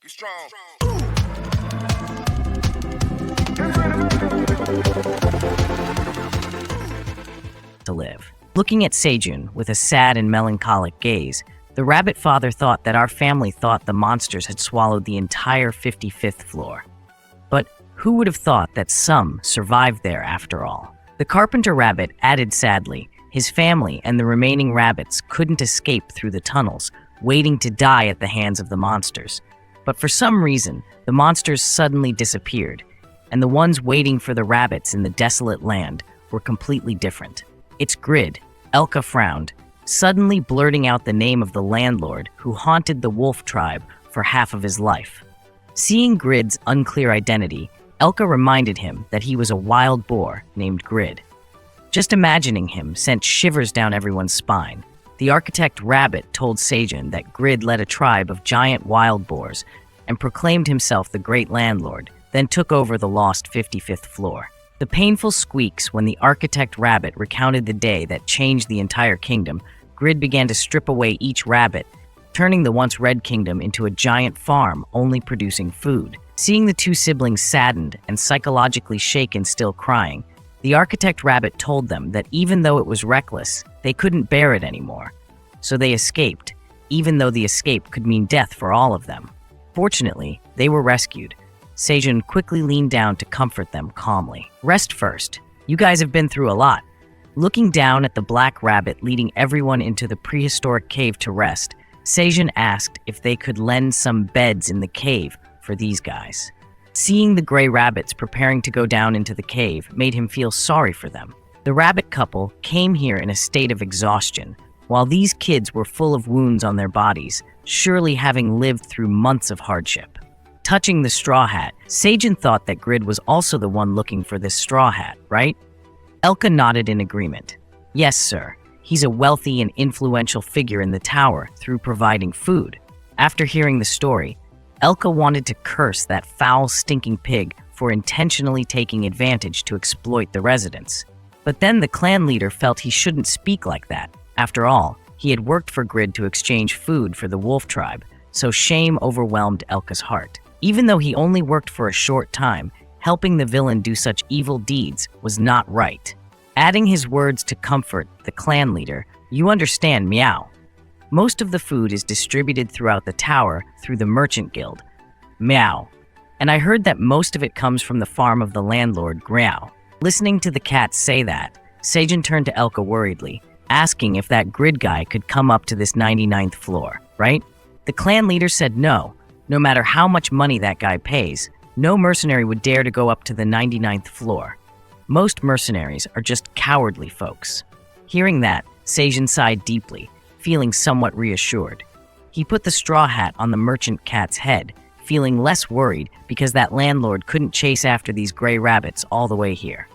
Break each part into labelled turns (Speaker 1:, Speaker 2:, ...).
Speaker 1: You strong.
Speaker 2: To live. Looking at Sejun with a sad and melancholic gaze, the rabbit father thought that our family thought the monsters had swallowed the entire 55th floor. But who would have thought that some survived there after all? The carpenter rabbit added sadly, his family and the remaining rabbits couldn't escape through the tunnels, waiting to die at the hands of the monsters. But for some reason, the monsters suddenly disappeared, and the ones waiting for the rabbits in the desolate land were completely different. It's Grid. Elka frowned, suddenly blurting out the name of the landlord who haunted the wolf tribe for half of his life. Seeing Grid's unclear identity, Elka reminded him that he was a wild boar named Grid. Just imagining him sent shivers down everyone's spine. The architect rabbit told Sejun that Grid led a tribe of giant wild boars and proclaimed himself the great landlord, then took over the lost 55th floor. The painful squeaks when the architect rabbit recounted the day that changed the entire kingdom. Grid began to strip away each rabbit, turning the once red kingdom into a giant farm only producing food. Seeing the two siblings saddened and psychologically shaken, still crying, the architect rabbit told them that even though it was reckless, they couldn't bear it anymore. So they escaped, even though the escape could mean death for all of them. Fortunately, they were rescued. Sejun quickly leaned down to comfort them calmly. Rest first. You guys have been through a lot. Looking down at the black rabbit leading everyone into the prehistoric cave to rest, Sejun asked if they could lend some beds in the cave for these guys. Seeing the gray rabbits preparing to go down into the cave made him feel sorry for them. The rabbit couple came here in a state of exhaustion, while these kids were full of wounds on their bodies, surely having lived through months of hardship. Touching the straw hat, Sejun thought that Grid was also the one looking for this straw hat, right? Elka nodded in agreement. Yes, sir. He's a wealthy and influential figure in the tower through providing food. After hearing the story, Elka wanted to curse that foul, stinking pig for intentionally taking advantage to exploit the residents. But then the clan leader felt he shouldn't speak like that. After all, he had worked for Grid to exchange food for the wolf tribe, so shame overwhelmed Elka's heart. Even though he only worked for a short time, helping the villain do such evil deeds was not right. Adding his words to comfort the clan leader, "You understand, meow. Most of the food is distributed throughout the tower through the merchant guild. Meow. And I heard that most of it comes from the farm of the landlord, Growl." Listening to the cat say that, Sejun turned to Elka worriedly, asking if that Grid guy could come up to this 99th floor, right? The clan leader said no. No matter how much money that guy pays, no mercenary would dare to go up to the 99th floor. Most mercenaries are just cowardly folks. Hearing that, Sejun sighed deeply, feeling somewhat reassured. He put the straw hat on the merchant cat's head, feeling less worried because that landlord couldn't chase after these gray rabbits all the way here.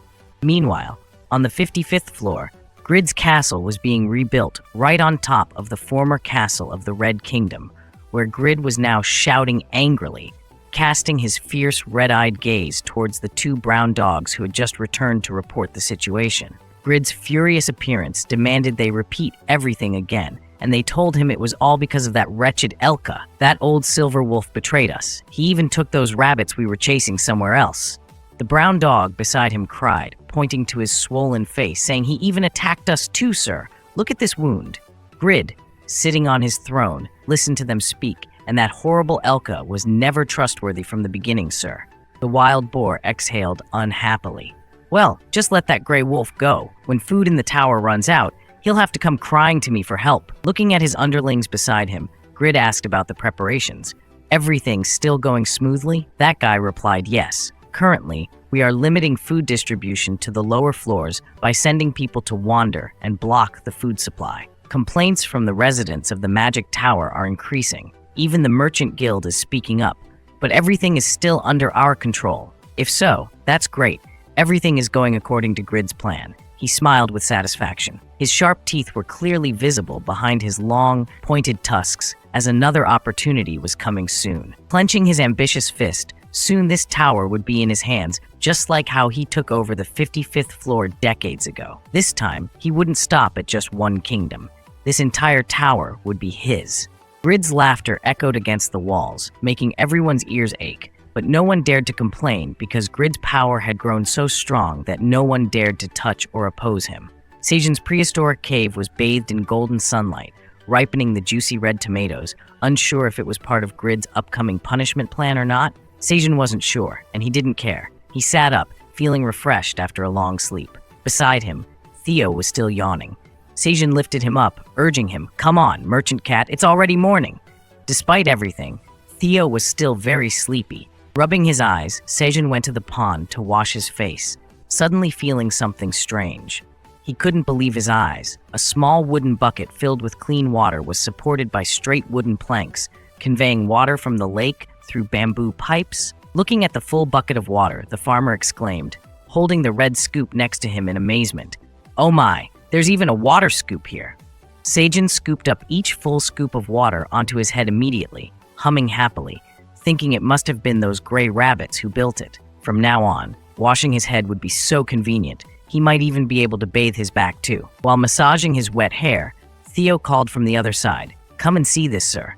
Speaker 2: Meanwhile, on the 55th floor, Grid's castle was being rebuilt right on top of the former castle of the Red Kingdom, where Grid was now shouting angrily, casting his fierce red-eyed gaze towards the two brown dogs who had just returned to report the situation. Grid's furious appearance demanded they repeat everything again, and they told him it was all because of that wretched Elka. That old silver wolf betrayed us. He even took those rabbits we were chasing somewhere else. The brown dog beside him cried, pointing to his swollen face, saying, "He even attacked us too, sir. Look at this wound." Grid, sitting on his throne, listened to them speak, and that horrible Elka was never trustworthy from the beginning, sir. The wild boar exhaled unhappily. "Well, just let that gray wolf go. When food in the tower runs out, he'll have to come crying to me for help." Looking at his underlings beside him, Grid asked about the preparations. "Everything still going smoothly?" That guy replied yes. "Currently, we are limiting food distribution to the lower floors by sending people to wander and block the food supply. Complaints from the residents of the Magic Tower are increasing. Even the Merchant Guild is speaking up, but everything is still under our control. If so, that's great. Everything is going according to Grid's plan." He smiled with satisfaction. His sharp teeth were clearly visible behind his long, pointed tusks, as another opportunity was coming soon. Clenching his ambitious fist, soon this tower would be in his hands, just like how he took over the 55th floor decades ago. This time, he wouldn't stop at just one kingdom. This entire tower would be his. Grid's laughter echoed against the walls, making everyone's ears ache, but no one dared to complain because Grid's power had grown so strong that no one dared to touch or oppose him. Sejun's prehistoric cave was bathed in golden sunlight, ripening the juicy red tomatoes, unsure if it was part of Grid's upcoming punishment plan or not. Sejun wasn't sure, and he didn't care. He sat up, feeling refreshed after a long sleep. Beside him, Theo was still yawning. Sejun lifted him up, urging him, "Come on, merchant cat, it's already morning." Despite everything, Theo was still very sleepy. Rubbing his eyes, Sejun went to the pond to wash his face, suddenly feeling something strange. He couldn't believe his eyes. A small wooden bucket filled with clean water was supported by straight wooden planks, conveying water from the lake through bamboo pipes. Looking at the full bucket of water, the farmer exclaimed, holding the red scoop next to him in amazement, "Oh my, there's even a water scoop here." Sejun scooped up each full scoop of water onto his head immediately, humming happily, thinking it must have been those gray rabbits who built it. From now on, washing his head would be so convenient. He might even be able to bathe his back too. While massaging his wet hair, Theo called from the other side, "Come and see this, sir."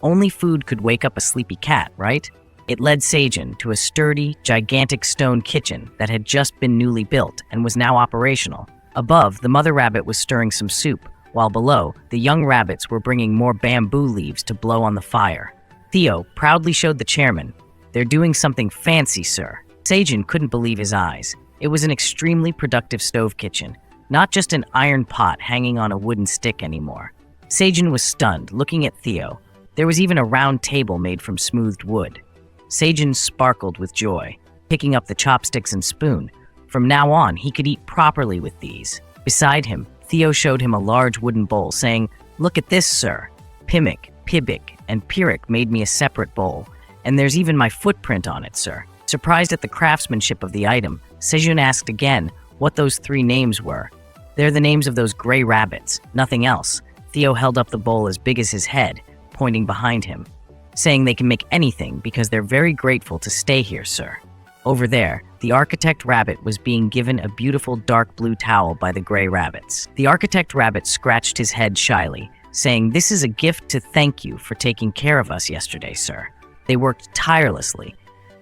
Speaker 2: Only food could wake up a sleepy cat, right? It led Sejun to a sturdy, gigantic stone kitchen that had just been newly built and was now operational. Above, the mother rabbit was stirring some soup, while below, the young rabbits were bringing more bamboo leaves to blow on the fire. Theo proudly showed the chairman, "They're doing something fancy, sir." Sejun couldn't believe his eyes. It was an extremely productive stove kitchen, not just an iron pot hanging on a wooden stick anymore. Sejun was stunned, looking at Theo. There was even a round table made from smoothed wood. Sejun sparkled with joy, picking up the chopsticks and spoon. From now on, he could eat properly with these. Beside him, Theo showed him a large wooden bowl, saying, "Look at this, sir. Pimic, Pibic, and Pirik made me a separate bowl, and there's even my footprint on it, sir." Surprised at the craftsmanship of the item, Sejun asked again what those three names were. "They're the names of those gray rabbits, nothing else." Theo held up the bowl as big as his head, pointing behind him, saying they can make anything because they're very grateful to stay here, sir. Over there, the architect rabbit was being given a beautiful dark blue towel by the gray rabbits. The architect rabbit scratched his head shyly, saying, "This is a gift to thank you for taking care of us yesterday, sir." They worked tirelessly,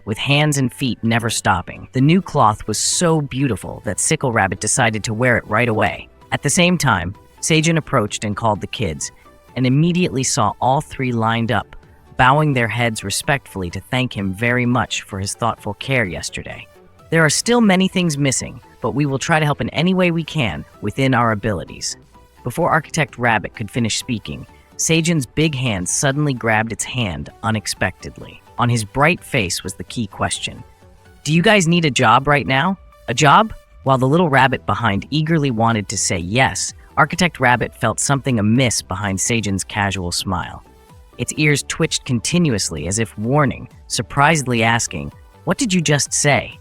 Speaker 2: with hands and feet never stopping. The new cloth was so beautiful that Sickle Rabbit decided to wear it right away. At the same time, Sejun approached and called the kids, and immediately saw all three lined up, bowing their heads respectfully to thank him very much for his thoughtful care yesterday. "There are still many things missing, but we will try to help in any way we can within our abilities." Before Architect Rabbit could finish speaking, Sejun's big hand suddenly grabbed its hand unexpectedly. On his bright face was the key question. "Do you guys need a job right now? A job?" While the little rabbit behind eagerly wanted to say yes, Architect Rabbit felt something amiss behind Sejun's casual smile. Its ears twitched continuously as if warning, surprisedly asking, "What did you just say?"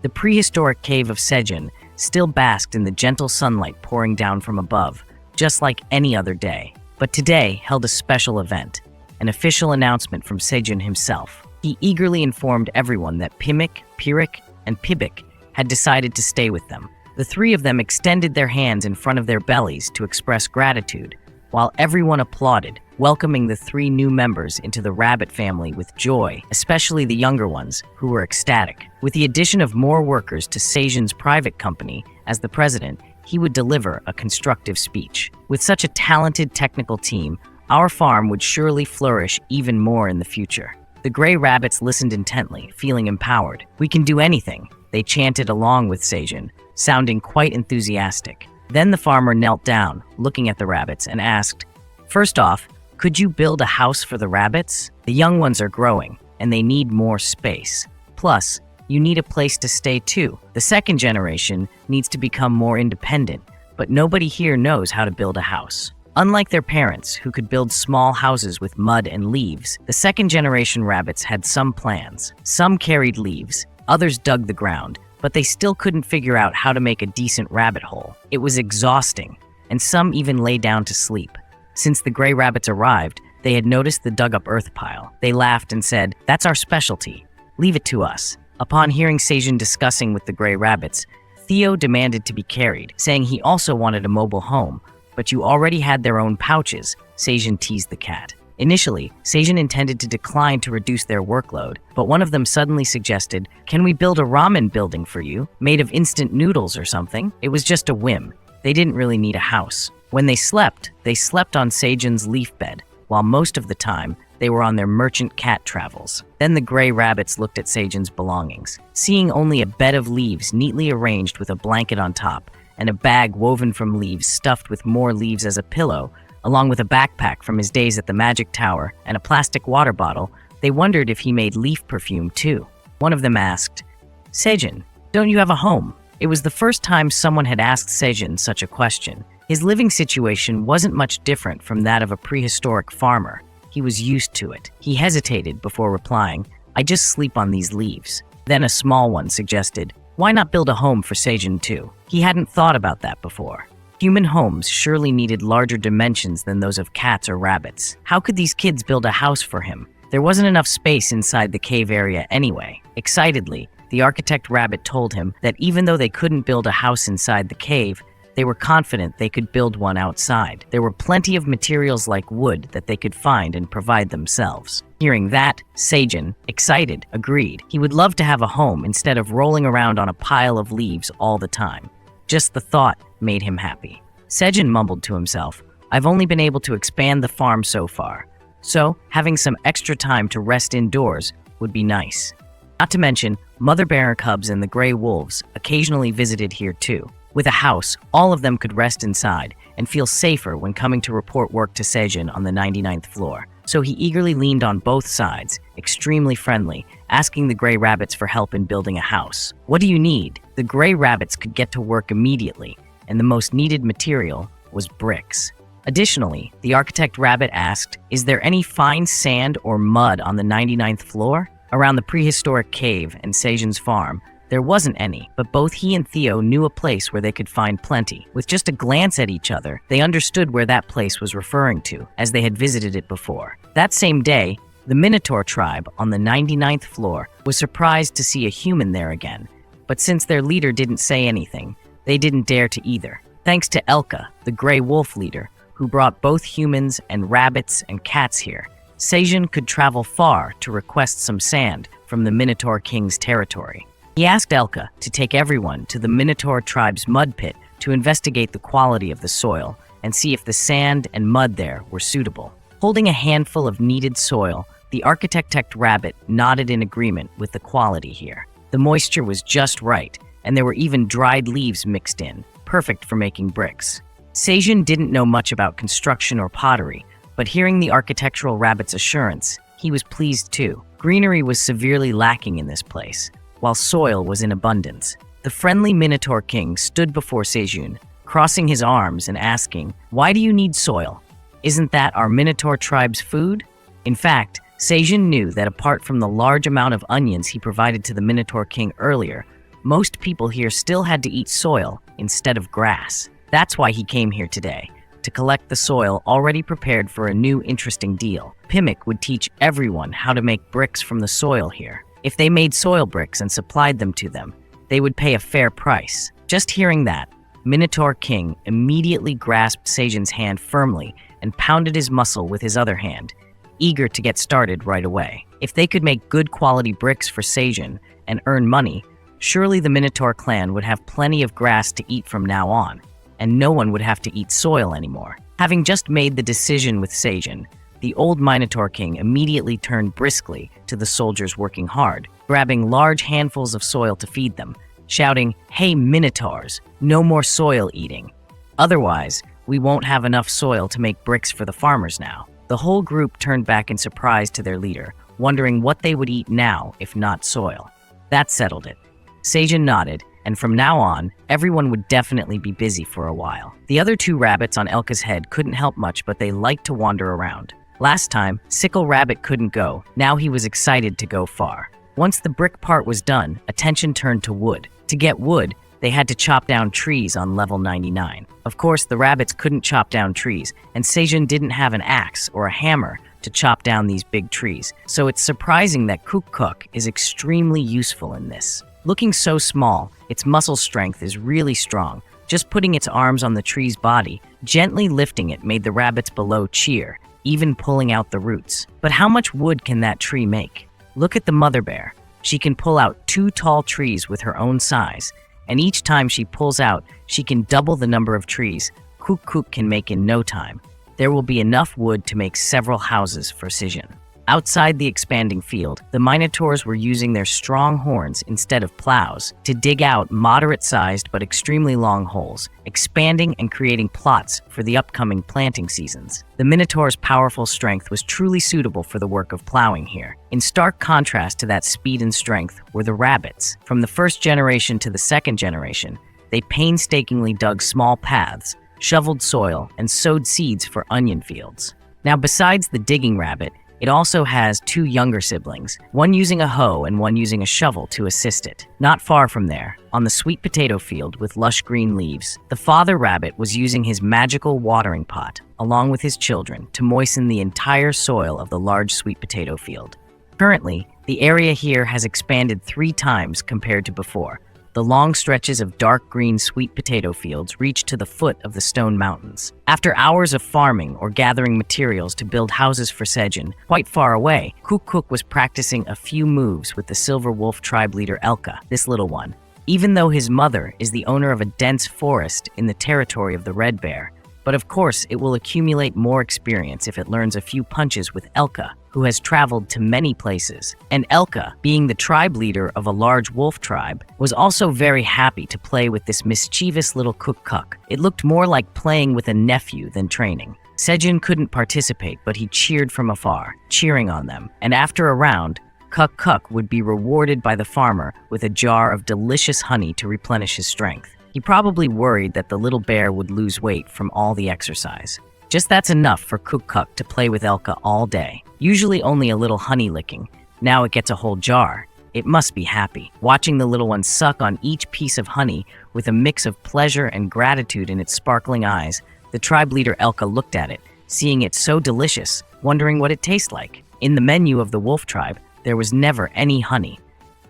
Speaker 2: The prehistoric cave of Sejun still basked in the gentle sunlight pouring down from above, just like any other day. But today held a special event, an official announcement from Sejun himself. He eagerly informed everyone that Pimic, Pirik, and Pibic had decided to stay with them. The three of them extended their hands in front of their bellies to express gratitude, while everyone applauded, welcoming the three new members into the rabbit family with joy, especially the younger ones, who were ecstatic. With the addition of more workers to Sejun's private company, as the president, he would deliver a constructive speech. With such a talented technical team, our farm would surely flourish even more in the future. The gray rabbits listened intently, feeling empowered. "We can do anything," they chanted along with Sejun, sounding quite enthusiastic. Then the farmer knelt down, looking at the rabbits, and asked, "First off, could you build a house for the rabbits? The young ones are growing, and they need more space. Plus, you need a place to stay too. The second generation needs to become more independent, but nobody here knows how to build a house." Unlike their parents, who could build small houses with mud and leaves, the second-generation rabbits had some plans. Some carried leaves, others dug the ground, but they still couldn't figure out how to make a decent rabbit hole. It was exhausting, and some even lay down to sleep. Since the gray rabbits arrived, they had noticed the dug-up earth pile. They laughed and said, "That's our specialty. Leave it to us." Upon hearing Sejun discussing with the gray rabbits, Theo demanded to be carried, saying he also wanted a mobile home, But you already had their own pouches, Sejun teased the cat. Initially, Sejun intended to decline to reduce their workload, but one of them suddenly suggested, "Can we build a ramen building for you, made of instant noodles or something?" It was just a whim. They didn't really need a house. When they slept on Sejun's leaf bed, while most of the time, they were on their merchant cat travels. Then the gray rabbits looked at Sejun's belongings, seeing only a bed of leaves neatly arranged with a blanket on top, and a bag woven from leaves stuffed with more leaves as a pillow, along with a backpack from his days at the Magic Tower and a plastic water bottle. They wondered if he made leaf perfume too. One of them asked, "Sejun, don't you have a home?" It was the first time someone had asked Sejun such a question. His living situation wasn't much different from that of a prehistoric farmer. He was used to it. He hesitated before replying, "I just sleep on these leaves." Then a small one suggested, "Why not build a home for Sejun too?" He hadn't thought about that before. Human homes surely needed larger dimensions than those of cats or rabbits. How could these kids build a house for him? There wasn't enough space inside the cave area anyway. Excitedly, the architect rabbit told him that even though they couldn't build a house inside the cave, they were confident they could build one outside. There were plenty of materials like wood that they could find and provide themselves. Hearing that, Sejun, excited, agreed. He would love to have a home instead of rolling around on a pile of leaves all the time. Just the thought made him happy. Sejun mumbled to himself, "I've only been able to expand the farm so far, so having some extra time to rest indoors would be nice." Not to mention, mother bear cubs and the gray wolves occasionally visited here too. With a house, all of them could rest inside and feel safer when coming to report work to Sejun on the 99th floor. So he eagerly leaned on both sides, extremely friendly, asking the gray rabbits for help in building a house. "What do you need?" The gray rabbits could get to work immediately, and the most needed material was bricks. Additionally, the architect rabbit asked, "Is there any fine sand or mud on the 99th floor?" Around the prehistoric cave and Sejun's farm, there wasn't any, but both he and Theo knew a place where they could find plenty. With just a glance at each other, they understood where that place was referring to, as they had visited it before. That same day, the Minotaur tribe on the 99th floor was surprised to see a human there again, but since their leader didn't say anything, they didn't dare to either. Thanks to Elka, the gray wolf leader, who brought both humans and rabbits and cats here, Sejun could travel far to request some sand from the Minotaur King's territory. He asked Elka to take everyone to the Minotaur tribe's mud pit to investigate the quality of the soil and see if the sand and mud there were suitable. Holding a handful of needed soil, the architect rabbit nodded in agreement with the quality here. The moisture was just right, and there were even dried leaves mixed in, perfect for making bricks. Sejun didn't know much about construction or pottery, but hearing the architectural rabbit's assurance, he was pleased too. Greenery was severely lacking in this place, while soil was in abundance. The friendly Minotaur King stood before Sejun, crossing his arms and asking, "Why do you need soil? Isn't that our Minotaur tribe's food?" In fact, Sejun knew that apart from the large amount of onions he provided to the Minotaur King earlier, most people here still had to eat soil instead of grass. That's why he came here today, to collect the soil already prepared for a new interesting deal. Pimmick would teach everyone how to make bricks from the soil here. If they made soil bricks and supplied them to them, they would pay a fair price. Just hearing that, Minotaur King immediately grasped Sejun's hand firmly and pounded his muscle with his other hand, eager to get started right away. If they could make good quality bricks for Sejun and earn money, surely the Minotaur clan would have plenty of grass to eat from now on, and no one would have to eat soil anymore. Having just made the decision with Sejun, the old Minotaur King immediately turned briskly to the soldiers working hard, grabbing large handfuls of soil to feed them, shouting, "Hey Minotaurs, no more soil eating. Otherwise, we won't have enough soil to make bricks for the farmers now." The whole group turned back in surprise to their leader, wondering what they would eat now if not soil. That settled it. Sejun nodded, and from now on, everyone would definitely be busy for a while. The other two rabbits on Elka's head couldn't help much, but they liked to wander around. Last time, Sickle Rabbit couldn't go. Now he was excited to go far. Once the brick part was done, attention turned to wood. To get wood, they had to chop down trees on level 99. Of course, the rabbits couldn't chop down trees, and Sejun didn't have an axe or a hammer to chop down these big trees, so it's surprising that Kuk is extremely useful in this. Looking so small, its muscle strength is really strong, Just putting its arms on the tree's body, gently lifting it made the rabbits below cheer, even pulling out the roots. But how much wood can that tree make? Look at the mother bear. She can pull out 2 tall trees with her own size, and each time she pulls out, she can double the number of trees Kuk can make in no time. There will be enough wood to make several houses for Sejun. Outside the expanding field, the minotaurs were using their strong horns instead of plows to dig out moderate-sized but extremely long holes, expanding and creating plots for the upcoming planting seasons. The minotaur's powerful strength was truly suitable for the work of plowing here. In stark contrast to that speed and strength were the rabbits. From the first generation to the second generation, they painstakingly dug small paths, shoveled soil, and sowed seeds for onion fields. Now, besides the digging rabbit, it also has 2 younger siblings, one using a hoe and one using a shovel to assist it. Not far from there, on the sweet potato field with lush green leaves, the father rabbit was using his magical watering pot, along with his children, to moisten the entire soil of the large sweet potato field. Currently, the area here has expanded 3 times compared to before. The long stretches of dark green sweet potato fields reach to the foot of the stone mountains. After hours of farming or gathering materials to build houses for Sejun, quite far away, Kuk was practicing a few moves with the Silver Wolf tribe leader Elka, this little one. Even though his mother is the owner of a dense forest in the territory of the red bear, but of course it will accumulate more experience if it learns a few punches with Elka, who has traveled to many places. And Elka, being the tribe leader of a large wolf tribe, was also very happy to play with this mischievous little Kuk. It looked more like playing with a nephew than training. Sejun couldn't participate, but he cheered from afar, cheering on them. And after a round, Kuk would be rewarded by the farmer with a jar of delicious honey to replenish his strength. He probably worried that the little bear would lose weight from all the exercise. Just that's enough for Kuk to play with Elka all day. Usually only a little honey licking. Now it gets a whole jar. It must be happy, watching the little one suck on each piece of honey with a mix of pleasure and gratitude in its sparkling eyes. The tribe leader Elka looked at it, seeing it so delicious, wondering what it tastes like. In the menu of the wolf tribe, there was never any honey.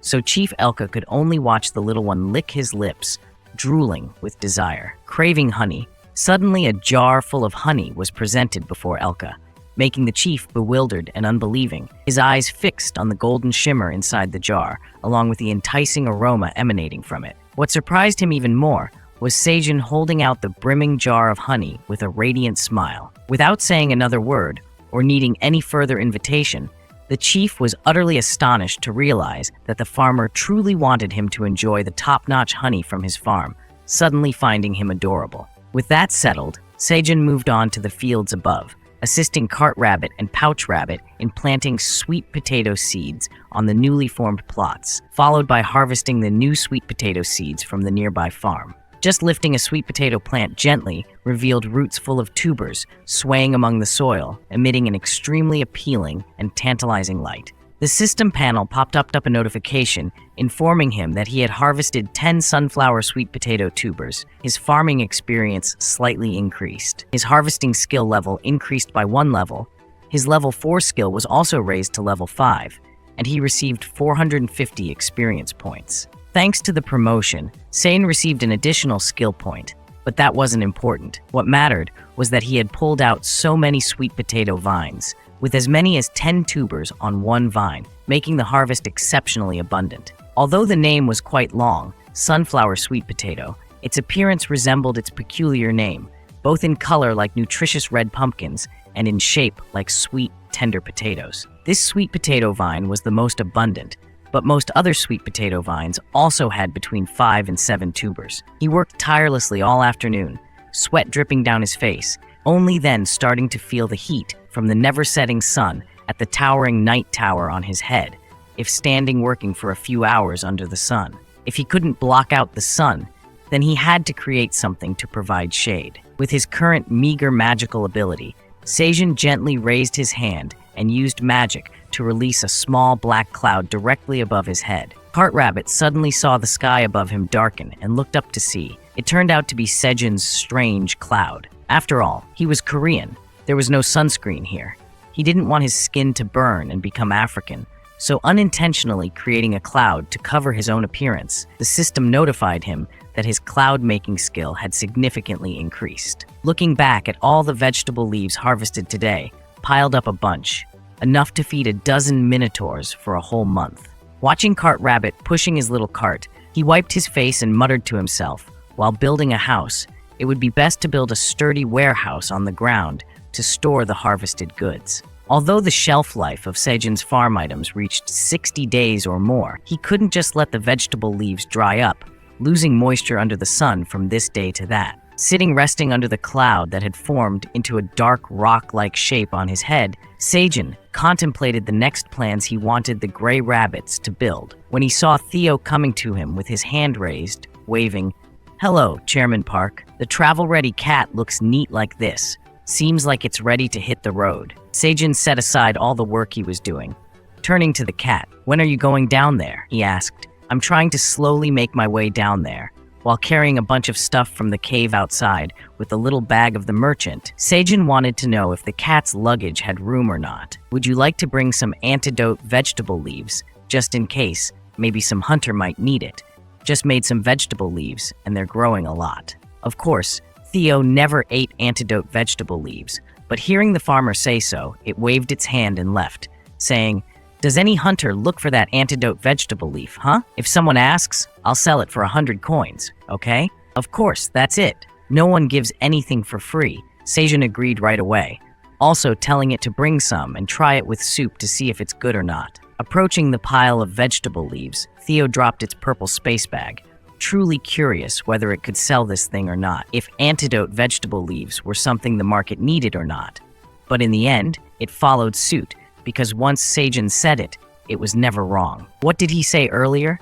Speaker 2: So Chief Elka could only watch the little one lick his lips, drooling with desire. Craving honey, suddenly a jar full of honey was presented before Elka, making the chief bewildered and unbelieving, his eyes fixed on the golden shimmer inside the jar, along with the enticing aroma emanating from it. What surprised him even more was Sejun holding out the brimming jar of honey with a radiant smile. Without saying another word, or needing any further invitation, the chief was utterly astonished to realize that the farmer truly wanted him to enjoy the top-notch honey from his farm, suddenly finding him adorable. With that settled, Sejun moved on to the fields above, assisting Cart Rabbit and Pouch Rabbit in planting sweet potato seeds on the newly formed plots, followed by harvesting the new sweet potato seeds from the nearby farm. Just lifting a sweet potato plant gently revealed roots full of tubers swaying among the soil, emitting an extremely appealing and tantalizing light. The system panel popped up a notification informing him that he had harvested 10 sunflower sweet potato tubers. His farming experience slightly increased. His harvesting skill level increased by 1 level. His level 4 skill was also raised to level 5, and he received 450 experience points. Thanks to the promotion, Sejun received an additional skill point, but that wasn't important. What mattered was that he had pulled out so many sweet potato vines, with as many as 10 tubers on 1 vine, making the harvest exceptionally abundant. Although the name was quite long, sunflower sweet potato, its appearance resembled its peculiar name, both in color like nutritious red pumpkins and in shape like sweet, tender potatoes. This sweet potato vine was the most abundant, but most other sweet potato vines also had between 5 and 7 tubers. He worked tirelessly all afternoon, sweat dripping down his face, only then starting to feel the heat from the never-setting sun at the towering night tower on his head, if standing working for a few hours under the sun. If he couldn't block out the sun, then he had to create something to provide shade. With his current meager magical ability, Sejun gently raised his hand and used magic to release a small black cloud directly above his head. Cart Rabbit suddenly saw the sky above him darken and looked up to see. It turned out to be Sejun's strange cloud. After all, he was Korean. There was no sunscreen here. He didn't want his skin to burn and become African, so unintentionally creating a cloud to cover his own appearance. The system notified him that his cloud-making skill had significantly increased. Looking back at all the vegetable leaves harvested today, piled up a bunch, enough to feed a dozen minotaurs for a whole month. Watching Cart Rabbit pushing his little cart, he wiped his face and muttered to himself, while building a house, it would be best to build a sturdy warehouse on the ground to store the harvested goods. Although the shelf life of Sejun's farm items reached 60 days or more, he couldn't just let the vegetable leaves dry up, losing moisture under the sun from this day to that. Sitting resting under the cloud that had formed into a dark rock-like shape on his head, Sejun contemplated the next plans he wanted the gray rabbits to build, when he saw Theo coming to him with his hand raised, waving, "Hello, Chairman Park. The travel-ready cat looks neat like this. Seems like it's ready to hit the road." Sejun set aside all the work he was doing. Turning to the cat, "When are you going down there?" he asked. "I'm trying to slowly make my way down there." While carrying a bunch of stuff from the cave outside with the little bag of the merchant, Sejun wanted to know if the cat's luggage had room or not. "Would you like to bring some antidote vegetable leaves, just in case? Maybe some hunter might need it. Just made some vegetable leaves, and they're growing a lot." Of course, Theo never ate antidote vegetable leaves, but hearing the farmer say so, it waved its hand and left, saying, "Does any hunter look for that antidote vegetable leaf, huh? If someone asks, I'll sell it for 100 coins, okay?" Of course, that's it. No one gives anything for free. Sejun agreed right away, also telling it to bring some and try it with soup to see if it's good or not. Approaching the pile of vegetable leaves, Theo dropped its purple space bag, truly curious whether it could sell this thing or not, if antidote vegetable leaves were something the market needed or not. But in the end, it followed suit, because once Sejun said it, it was never wrong. What did he say earlier?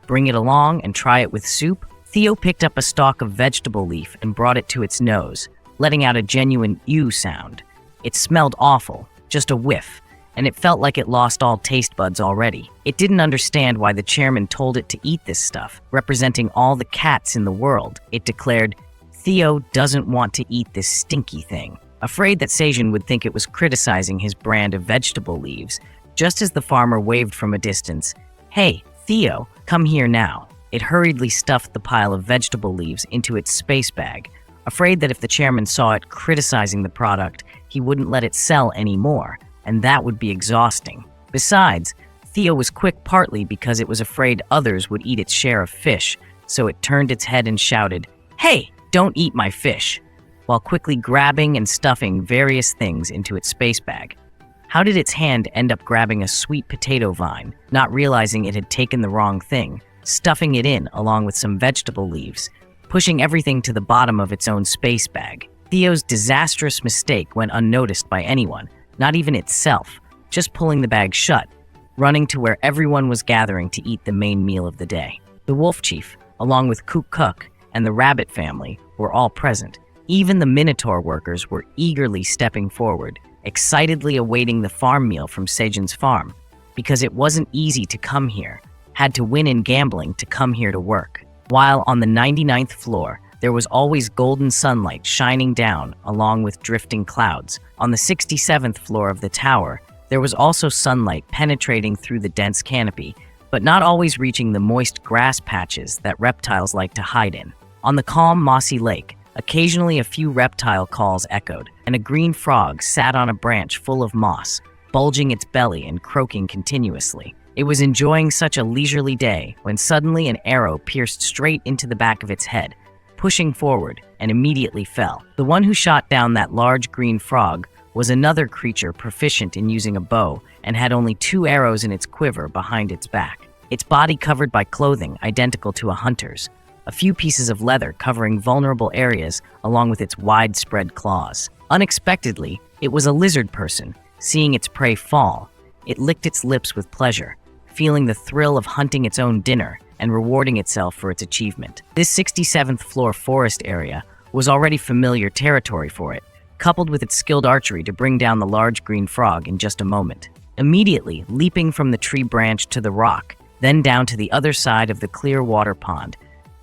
Speaker 2: Bring it along and try it with soup? Theo picked up a stalk of vegetable leaf and brought it to its nose, letting out a genuine ew sound. It smelled awful, just a whiff, and it felt like it lost all taste buds already. It didn't understand why the chairman told it to eat this stuff, representing all the cats in the world. It declared, "Theo doesn't want to eat this stinky thing." Afraid that Sejun would think it was criticizing his brand of vegetable leaves, just as the farmer waved from a distance, "Hey, Theo, come here now." It hurriedly stuffed the pile of vegetable leaves into its space bag, afraid that if the chairman saw it criticizing the product, he wouldn't let it sell anymore, and that would be exhausting. Besides, Theo was quick partly because it was afraid others would eat its share of fish, so it turned its head and shouted, "Hey, don't eat my fish," while quickly grabbing and stuffing various things into its space bag. How did its hand end up grabbing a sweet potato vine, not realizing it had taken the wrong thing, stuffing it in along with some vegetable leaves, pushing everything to the bottom of its own space bag? Theo's disastrous mistake went unnoticed by anyone, not even itself, just pulling the bag shut, running to where everyone was gathering to eat the main meal of the day. The wolf chief, along with Kook Cook and the rabbit family, were all present. Even the Minotaur workers were eagerly stepping forward, excitedly awaiting the farm meal from Sejun's farm, because it wasn't easy to come here, had to win in gambling to come here to work. While on the 99th floor, there was always golden sunlight shining down along with drifting clouds. On the 67th floor of the tower, there was also sunlight penetrating through the dense canopy, but not always reaching the moist grass patches that reptiles like to hide in. On the calm, mossy lake, occasionally a few reptile calls echoed, and a green frog sat on a branch full of moss, bulging its belly and croaking continuously. It was enjoying such a leisurely day when suddenly an arrow pierced straight into the back of its head, pushing forward, and immediately fell. The one who shot down that large green frog was another creature proficient in using a bow and had only 2 arrows in its quiver behind its back. Its body covered by clothing identical to a hunter's, a few pieces of leather covering vulnerable areas along with its widespread claws. Unexpectedly, it was a lizard person. Seeing its prey fall, it licked its lips with pleasure, feeling the thrill of hunting its own dinner and rewarding itself for its achievement. This 67th floor forest area was already familiar territory for it, coupled with its skilled archery to bring down the large green frog in just a moment. Immediately, leaping from the tree branch to the rock, then down to the other side of the clear water pond,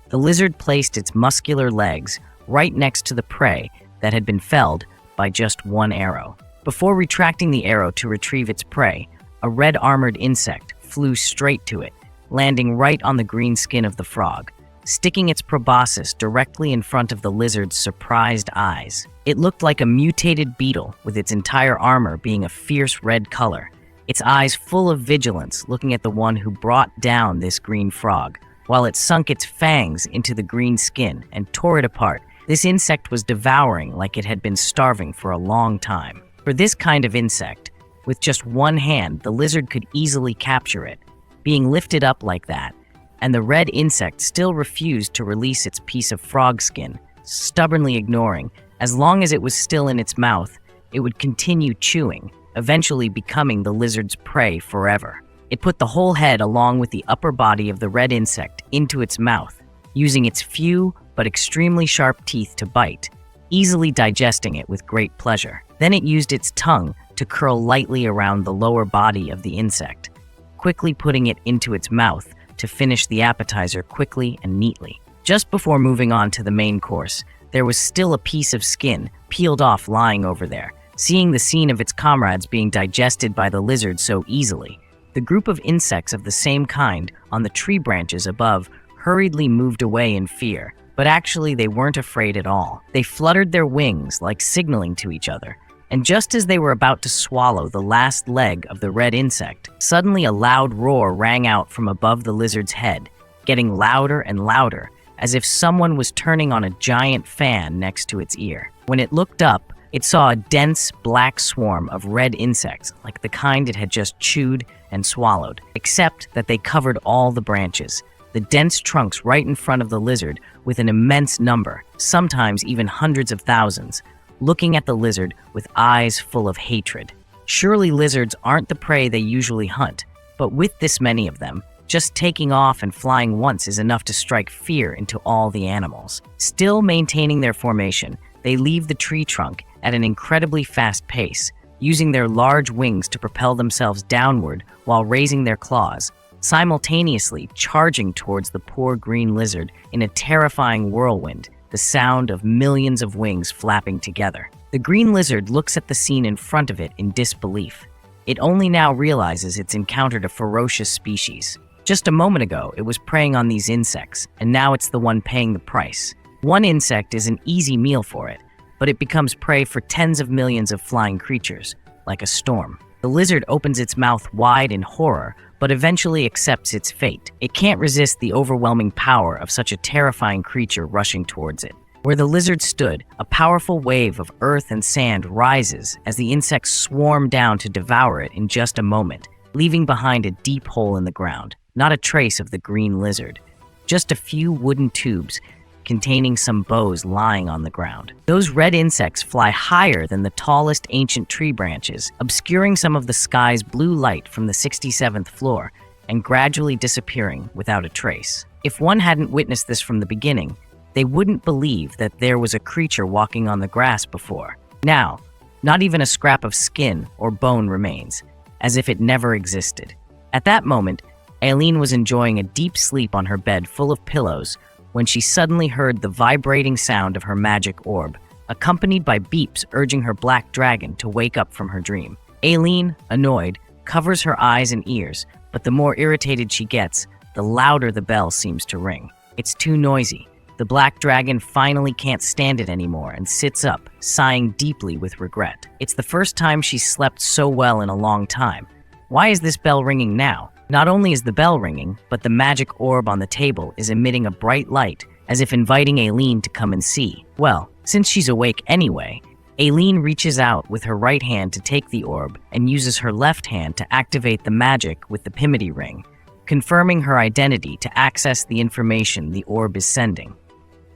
Speaker 2: the lizard placed its muscular legs right next to the prey that had been felled by just 1 arrow. Before retracting the arrow to retrieve its prey, a red-armored insect flew straight to it, landing right on the green skin of the frog, sticking its proboscis directly in front of the lizard's surprised eyes. It looked like a mutated beetle, with its entire armor being a fierce red color, its eyes full of vigilance looking at the one who brought down this green frog. While it sunk its fangs into the green skin and tore it apart, this insect was devouring like it had been starving for a long time. For this kind of insect, with just one hand, the lizard could easily capture it. Being lifted up like that, and the red insect still refused to release its piece of frog skin, stubbornly ignoring, as long as it was still in its mouth, it would continue chewing, eventually becoming the lizard's prey forever. It put the whole head along with the upper body of the red insect into its mouth, using its few but extremely sharp teeth to bite, easily digesting it with great pleasure. Then it used its tongue to curl lightly around the lower body of the insect, quickly putting it into its mouth to finish the appetizer quickly and neatly. Just before moving on to the main course, there was still a piece of skin peeled off lying over there. Seeing the scene of its comrades being digested by the lizard so easily, the group of insects of the same kind on the tree branches above hurriedly moved away in fear, but actually they weren't afraid at all. They fluttered their wings like signaling to each other, and just as they were about to swallow the last leg of the red insect, suddenly a loud roar rang out from above the lizard's head, getting louder and louder, as if someone was turning on a giant fan next to its ear. When it looked up, it saw a dense black swarm of red insects, like the kind it had just chewed and swallowed, except that they covered all the branches, the dense trunks right in front of the lizard with an immense number, sometimes even hundreds of thousands, looking at the lizard with eyes full of hatred. Surely lizards aren't the prey they usually hunt, but with this many of them, just taking off and flying once is enough to strike fear into all the animals. Still maintaining their formation, they leave the tree trunk at an incredibly fast pace, using their large wings to propel themselves downward while raising their claws, simultaneously charging towards the poor green lizard in a terrifying whirlwind, the sound of millions of wings flapping together. The green lizard looks at the scene in front of it in disbelief. It only now realizes it's encountered a ferocious species. Just a moment ago, it was preying on these insects, and now it's the one paying the price. One insect is an easy meal for it, but it becomes prey for tens of millions of flying creatures, like a storm. The lizard opens its mouth wide in horror, but eventually accepts its fate. It can't resist the overwhelming power of such a terrifying creature rushing towards it. Where the lizard stood, a powerful wave of earth and sand rises as the insects swarm down to devour it in just a moment, leaving behind a deep hole in the ground. Not a trace of the green lizard, just a few wooden tubes containing some bows lying on the ground. Those red insects fly higher than the tallest ancient tree branches, obscuring some of the sky's blue light from the 67th floor and gradually disappearing without a trace. If one hadn't witnessed this from the beginning, they wouldn't believe that there was a creature walking on the grass before. Now, not even a scrap of skin or bone remains, as if it never existed. At that moment, Aileen was enjoying a deep sleep on her bed full of pillows when she suddenly heard the vibrating sound of her magic orb, accompanied by beeps urging her black dragon to wake up from her dream. Aileen, annoyed, covers her eyes and ears, but the more irritated she gets, the louder the bell seems to ring. It's too noisy. The black dragon finally can't stand it anymore and sits up, sighing deeply with regret. It's the first time she's slept so well in a long time. Why is this bell ringing now? Not only is the bell ringing, but the magic orb on the table is emitting a bright light, as if inviting Aileen to come and see. Well, since she's awake anyway, Aileen reaches out with her right hand to take the orb and uses her left hand to activate the magic with the Pimity ring, confirming her identity to access the information the orb is sending.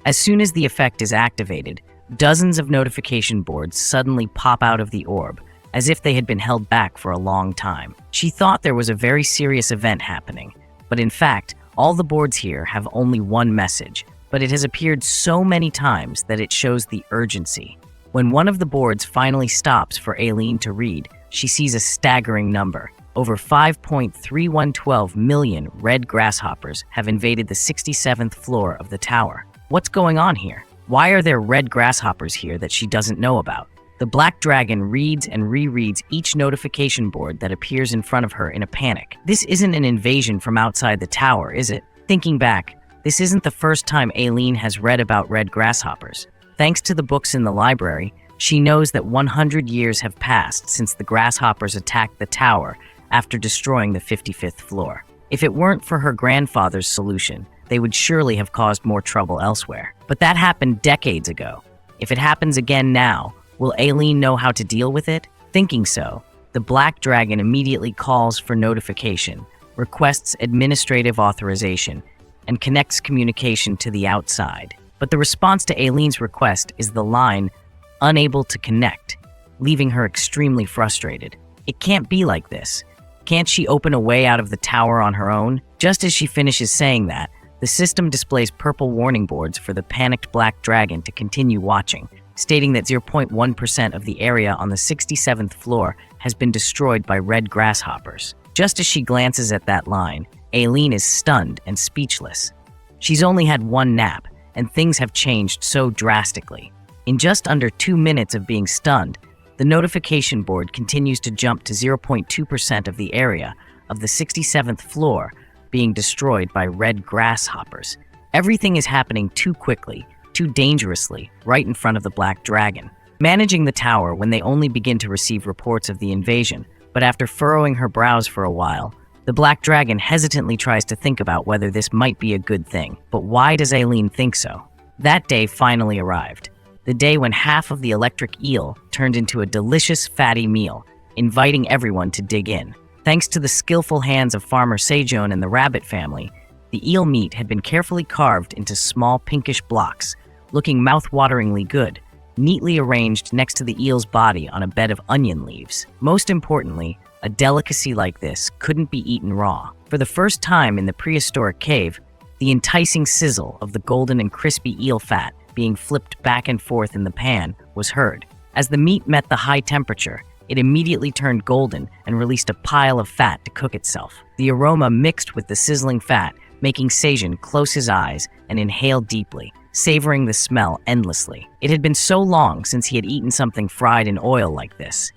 Speaker 2: As soon as the effect is activated, dozens of notification boards suddenly pop out of the orb, as if they had been held back for a long time. She thought there was a very serious event happening, but in fact, all the boards here have only one message, but it has appeared so many times that it shows the urgency. When one of the boards finally stops for Aileen to read, she sees a staggering number. Over 5.3112 million red grasshoppers have invaded the 67th floor of the tower. What's going on here? Why are there red grasshoppers here that she doesn't know about? The black dragon reads and rereads each notification board that appears in front of her in a panic. This isn't an invasion from outside the tower, is it? Thinking back, this isn't the first time Aileen has read about red grasshoppers. Thanks to the books in the library, she knows that 100 years have passed since the grasshoppers attacked the tower after destroying the 55th floor. If it weren't for her grandfather's solution, they would surely have caused more trouble elsewhere. But that happened decades ago. If it happens again now, will Aileen know how to deal with it? Thinking so, the black dragon immediately calls for notification, requests administrative authorization, and connects communication to the outside. But the response to Aileen's request is the line, "unable to connect," leaving her extremely frustrated. It can't be like this. Can't she open a way out of the tower on her own? Just as she finishes saying that, the system displays purple warning boards for the panicked black dragon to continue watching, stating that 0.1% of the area on the 67th floor has been destroyed by red grasshoppers. Just as she glances at that line, Aileen is stunned and speechless. She's only had one nap, and things have changed so drastically. In just under 2 minutes of being stunned, the notification board continues to jump to 0.2% of the area of the 67th floor being destroyed by red grasshoppers. Everything is happening too quickly, too dangerously, right in front of the black dragon. Managing the tower when they only begin to receive reports of the invasion, but after furrowing her brows for a while, the black dragon hesitantly tries to think about whether this might be a good thing. But why does Aileen think so? That day finally arrived. The day when half of the electric eel turned into a delicious, fatty meal, inviting everyone to dig in. Thanks to the skillful hands of Farmer Sejun and the rabbit family, the eel meat had been carefully carved into small pinkish blocks, looking mouth-wateringly good, neatly arranged next to the eel's body on a bed of onion leaves. Most importantly, a delicacy like this couldn't be eaten raw. For the first time in the prehistoric cave, the enticing sizzle of the golden and crispy eel fat being flipped back and forth in the pan was heard. As the meat met the high temperature, it immediately turned golden and released a pile of fat to cook itself. The aroma mixed with the sizzling fat, making Sejun close his eyes and inhale deeply, savoring the smell endlessly. It had been so long since he had eaten something fried in oil like this,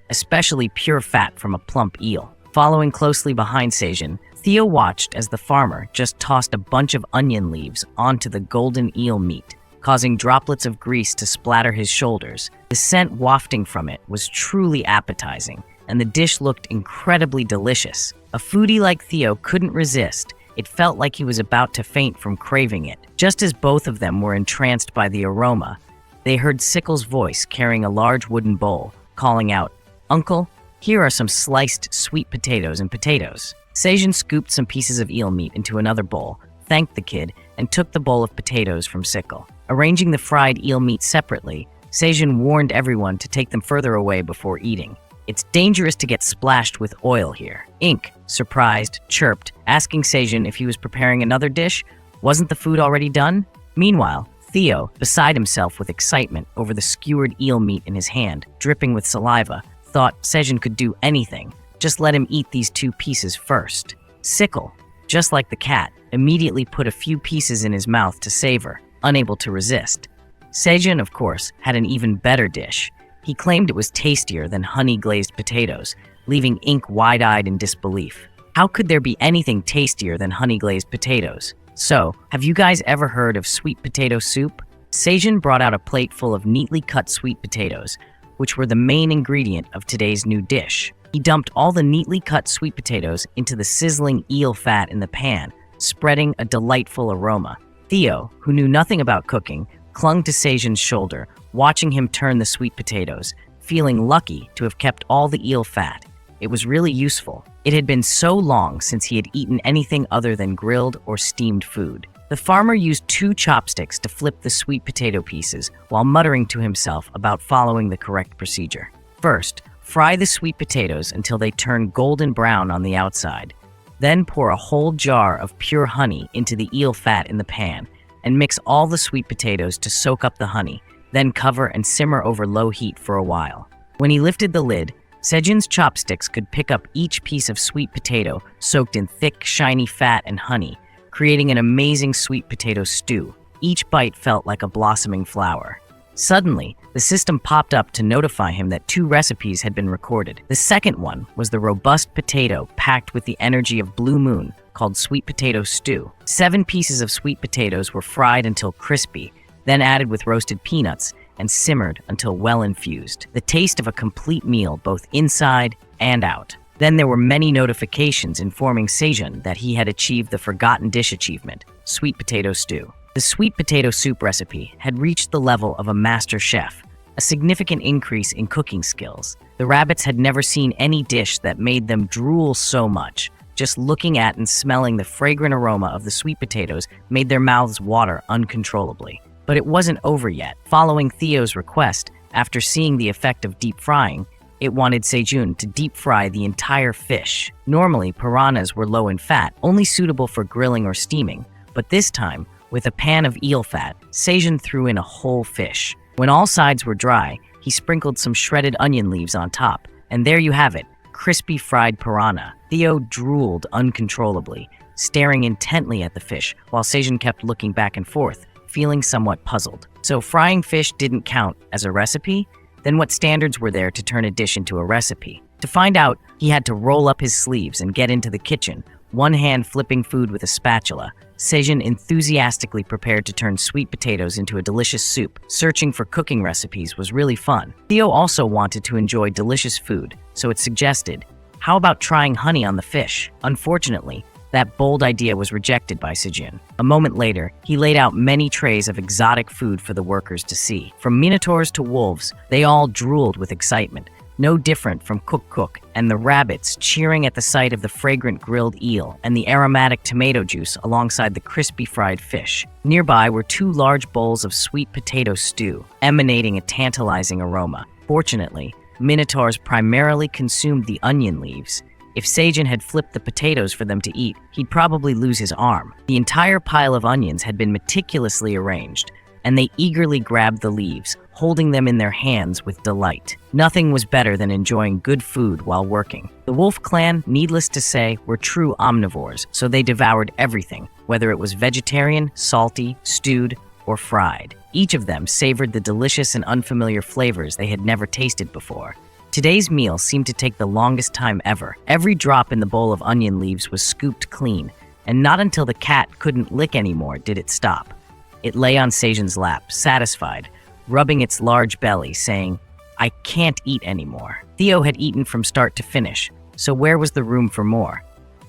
Speaker 2: especially pure fat from a plump eel. Following closely behind Sejun, Theo watched as the farmer just tossed a bunch of onion leaves onto the golden eel meat, causing droplets of grease to splatter his shoulders. The scent wafting from it was truly appetizing, and the dish looked incredibly delicious. A foodie like Theo couldn't resist. It felt like he was about to faint from craving it. Just as both of them were entranced by the aroma, they heard Sickle's voice carrying a large wooden bowl, calling out, "Uncle, here are some sliced sweet potatoes and potatoes." Sejun scooped some pieces of eel meat into another bowl, thanked the kid, and took the bowl of potatoes from Sickle. Arranging the fried eel meat separately, Sejun warned everyone to take them further away before eating. "It's dangerous to get splashed with oil here." Ink, surprised, chirped, asking Sejun if he was preparing another dish. Wasn't the food already done? Meanwhile, Theo, beside himself with excitement over the skewered eel meat in his hand, dripping with saliva, thought Sejun could do anything. Just let him eat these 2 pieces first. Sickle, just like the cat, immediately put a few pieces in his mouth to savor, unable to resist. Sejun, of course, had an even better dish. He claimed it was tastier than honey-glazed potatoes, leaving Ink wide-eyed in disbelief. How could there be anything tastier than honey-glazed potatoes? So, have you guys ever heard of sweet potato soup? Sejun brought out a plate full of neatly cut sweet potatoes, which were the main ingredient of today's new dish. He dumped all the neatly cut sweet potatoes into the sizzling eel fat in the pan, spreading a delightful aroma. Theo, who knew nothing about cooking, clung to Sejun's shoulder, watching him turn the sweet potatoes, feeling lucky to have kept all the eel fat. It was really useful. It had been so long since he had eaten anything other than grilled or steamed food. The farmer used 2 chopsticks to flip the sweet potato pieces while muttering to himself about following the correct procedure. First, fry the sweet potatoes until they turn golden brown on the outside. Then pour a whole jar of pure honey into the eel fat in the pan and mix all the sweet potatoes to soak up the honey, then cover and simmer over low heat for a while. When he lifted the lid, Sejun's chopsticks could pick up each piece of sweet potato soaked in thick, shiny fat and honey, creating an amazing sweet potato stew. Each bite felt like a blossoming flower. Suddenly, the system popped up to notify him that 2 recipes had been recorded. The second one was the robust potato packed with the energy of Blue Moon, called sweet potato stew. 7 pieces of sweet potatoes were fried until crispy, then added with roasted peanuts and simmered until well infused. The taste of a complete meal both inside and out. Then there were many notifications informing Sejun that he had achieved the forgotten dish achievement, sweet potato stew. The sweet potato soup recipe had reached the level of a master chef, a significant increase in cooking skills. The rabbits had never seen any dish that made them drool so much. Just looking at and smelling the fragrant aroma of the sweet potatoes made their mouths water uncontrollably. But it wasn't over yet. Following Theo's request, after seeing the effect of deep frying, it wanted Sejun to deep fry the entire fish. Normally, piranhas were low in fat, only suitable for grilling or steaming, but this time, with a pan of eel fat, Sejun threw in a whole fish. When all sides were dry, he sprinkled some shredded onion leaves on top, and there you have it, crispy fried piranha. Theo drooled uncontrollably, staring intently at the fish, while Sejun kept looking back and forth, feeling somewhat puzzled. So frying fish didn't count as a recipe? Then what standards were there to turn a dish into a recipe? To find out, he had to roll up his sleeves and get into the kitchen, one hand flipping food with a spatula. Sejun enthusiastically prepared to turn sweet potatoes into a delicious soup. Searching for cooking recipes was really fun. Theo also wanted to enjoy delicious food, so it suggested, how about trying honey on the fish? Unfortunately, that bold idea was rejected by Sejun. A moment later, he laid out many trays of exotic food for the workers to see. From minotaurs to wolves, they all drooled with excitement, no different from Cook and the rabbits cheering at the sight of the fragrant grilled eel and the aromatic tomato juice alongside the crispy fried fish. Nearby were 2 large bowls of sweet potato stew, emanating a tantalizing aroma. Fortunately, minotaurs primarily consumed the onion leaves. If Sejun had flipped the potatoes for them to eat, he'd probably lose his arm. The entire pile of onions had been meticulously arranged, and they eagerly grabbed the leaves, holding them in their hands with delight. Nothing was better than enjoying good food while working. The wolf clan, needless to say, were true omnivores, so they devoured everything, whether it was vegetarian, salty, stewed, or fried. Each of them savored the delicious and unfamiliar flavors they had never tasted before. Today's meal seemed to take the longest time ever. Every drop in the bowl of onion leaves was scooped clean, and not until the cat couldn't lick anymore did it stop. It lay on Sejun's lap, satisfied, rubbing its large belly, saying, "I can't eat anymore." Theo had eaten from start to finish, so where was the room for more?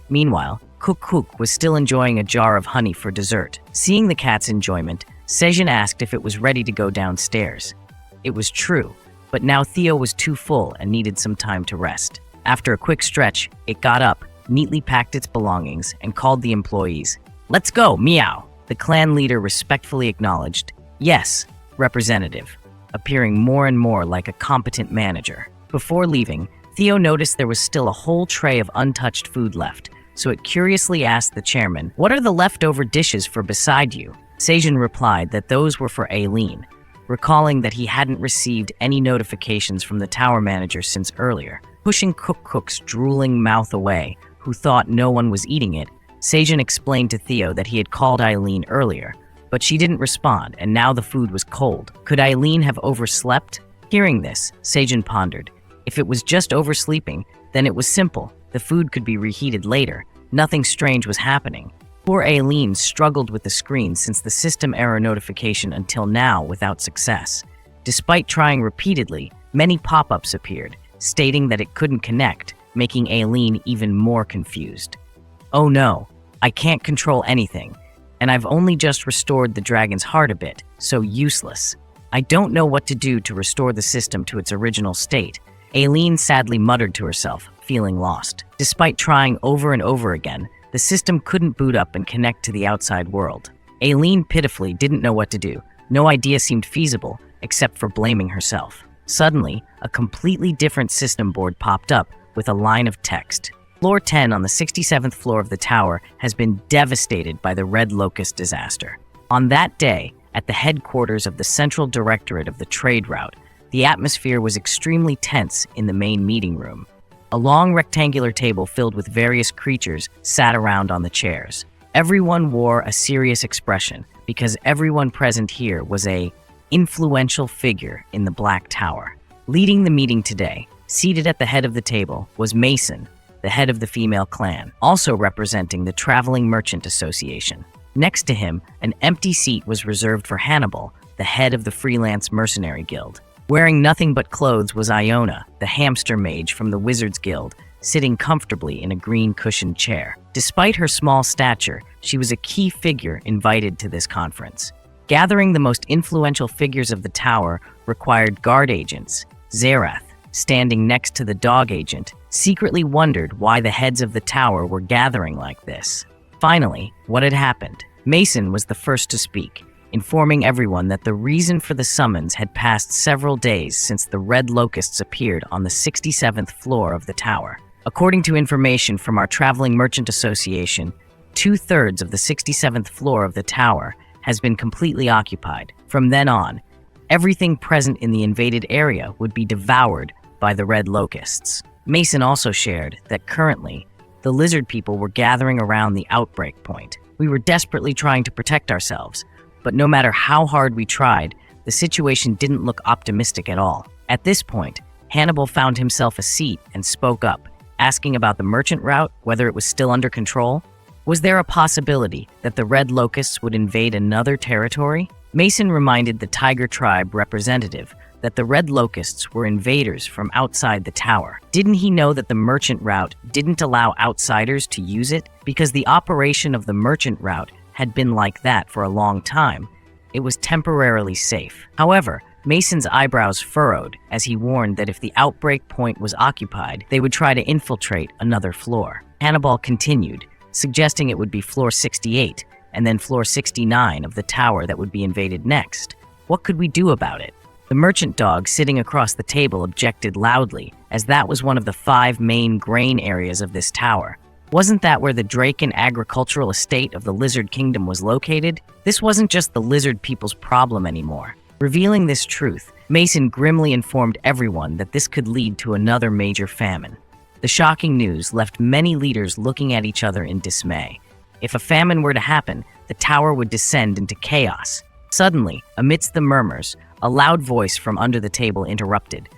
Speaker 2: Meanwhile, Cook was still enjoying a jar of honey for dessert. Seeing the cat's enjoyment, Sejun asked if it was ready to go downstairs. It was true, but now Theo was too full and needed some time to rest. After a quick stretch, it got up, neatly packed its belongings, and called the employees. "Let's go, meow!" The clan leader respectfully acknowledged, "Yes, representative," appearing more and more like a competent manager. Before leaving, Theo noticed there was still a whole tray of untouched food left, so it curiously asked the chairman, "What are the leftover dishes for beside you?" Sejun replied that those were for Aileen, recalling that he hadn't received any notifications from the tower manager since earlier. Pushing Cook's drooling mouth away, who thought no one was eating it, Sejun explained to Theo that he had called Aileen earlier, but she didn't respond, and now the food was cold. Could Aileen have overslept? Hearing this, Sejun pondered. If it was just oversleeping, then it was simple. The food could be reheated later. Nothing strange was happening. Poor Aileen struggled with the screen since the system error notification until now without success. Despite trying repeatedly, many pop-ups appeared, stating that it couldn't connect, making Aileen even more confused. "Oh no, I can't control anything, and I've only just restored the dragon's heart a bit, so useless. I don't know what to do to restore the system to its original state," Aileen sadly muttered to herself, feeling lost. Despite trying over and over again, the system couldn't boot up and connect to the outside world. Aileen pitifully didn't know what to do. No idea seemed feasible, except for blaming herself. Suddenly, a completely different system board popped up with a line of text. Floor 10 on the 67th floor of the tower has been devastated by the Red Locust disaster. On that day, at the headquarters of the Central Directorate of the Trade Route, the atmosphere was extremely tense in the main meeting room. A long rectangular table filled with various creatures sat around on the chairs. Everyone wore a serious expression because everyone present here was a influential figure in the Black Tower. Leading the meeting today, seated at the head of the table, was Mason, the head of the female clan, also representing the Traveling Merchant Association. Next to him, an empty seat was reserved for Hannibal, the head of the Freelance Mercenary Guild. Wearing nothing but clothes was Iona, the hamster mage from the Wizards Guild, sitting comfortably in a green cushioned chair. Despite her small stature, she was a key figure invited to this conference. Gathering the most influential figures of the tower required guard agents. Zerath, standing next to the dog agent, secretly wondered why the heads of the tower were gathering like this. Finally, what had happened? Mason was the first to speak, informing everyone that the reason for the summons had passed several days since the red locusts appeared on the 67th floor of the tower. According to information from our Traveling Merchant Association, 2/3 of the 67th floor of the tower has been completely occupied. From then on, everything present in the invaded area would be devoured by the red locusts. Mason also shared that currently, the lizard people were gathering around the outbreak point. We were desperately trying to protect ourselves, but no matter how hard we tried, the situation didn't look optimistic at all. At this point, Hannibal found himself a seat and spoke up, asking about the merchant route, whether it was still under control. Was there a possibility that the red locusts would invade another territory? Mason reminded the Tiger Tribe representative that the red locusts were invaders from outside the tower. Didn't he know that the merchant route didn't allow outsiders to use it? Because the operation of the merchant route had been like that for a long time, it was temporarily safe. However, Mason's eyebrows furrowed as he warned that if the outbreak point was occupied, they would try to infiltrate another floor. Hannibal continued, suggesting it would be floor 68 and then floor 69 of the tower that would be invaded next. What could we do about it? The merchant dog sitting across the table objected loudly, as that was one of the 5 main grain areas of this tower. Wasn't that where the Draken agricultural estate of the Lizard Kingdom was located? This wasn't just the lizard people's problem anymore. Revealing this truth, Mason grimly informed everyone that this could lead to another major famine. The shocking news left many leaders looking at each other in dismay. If a famine were to happen, the tower would descend into chaos. Suddenly, amidst the murmurs, a loud voice from under the table interrupted,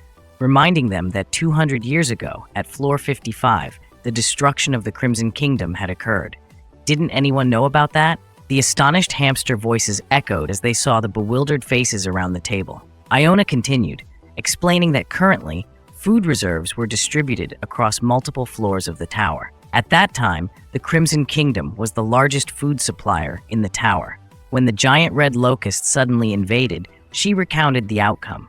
Speaker 2: reminding them that 200 years ago, at floor 55, the destruction of the Crimson Kingdom had occurred. Didn't anyone know about that? The astonished hamster voices echoed as they saw the bewildered faces around the table. Iona continued, explaining that currently, food reserves were distributed across multiple floors of the tower. At that time, the Crimson Kingdom was the largest food supplier in the tower. When the giant red locusts suddenly invaded, she recounted the outcome.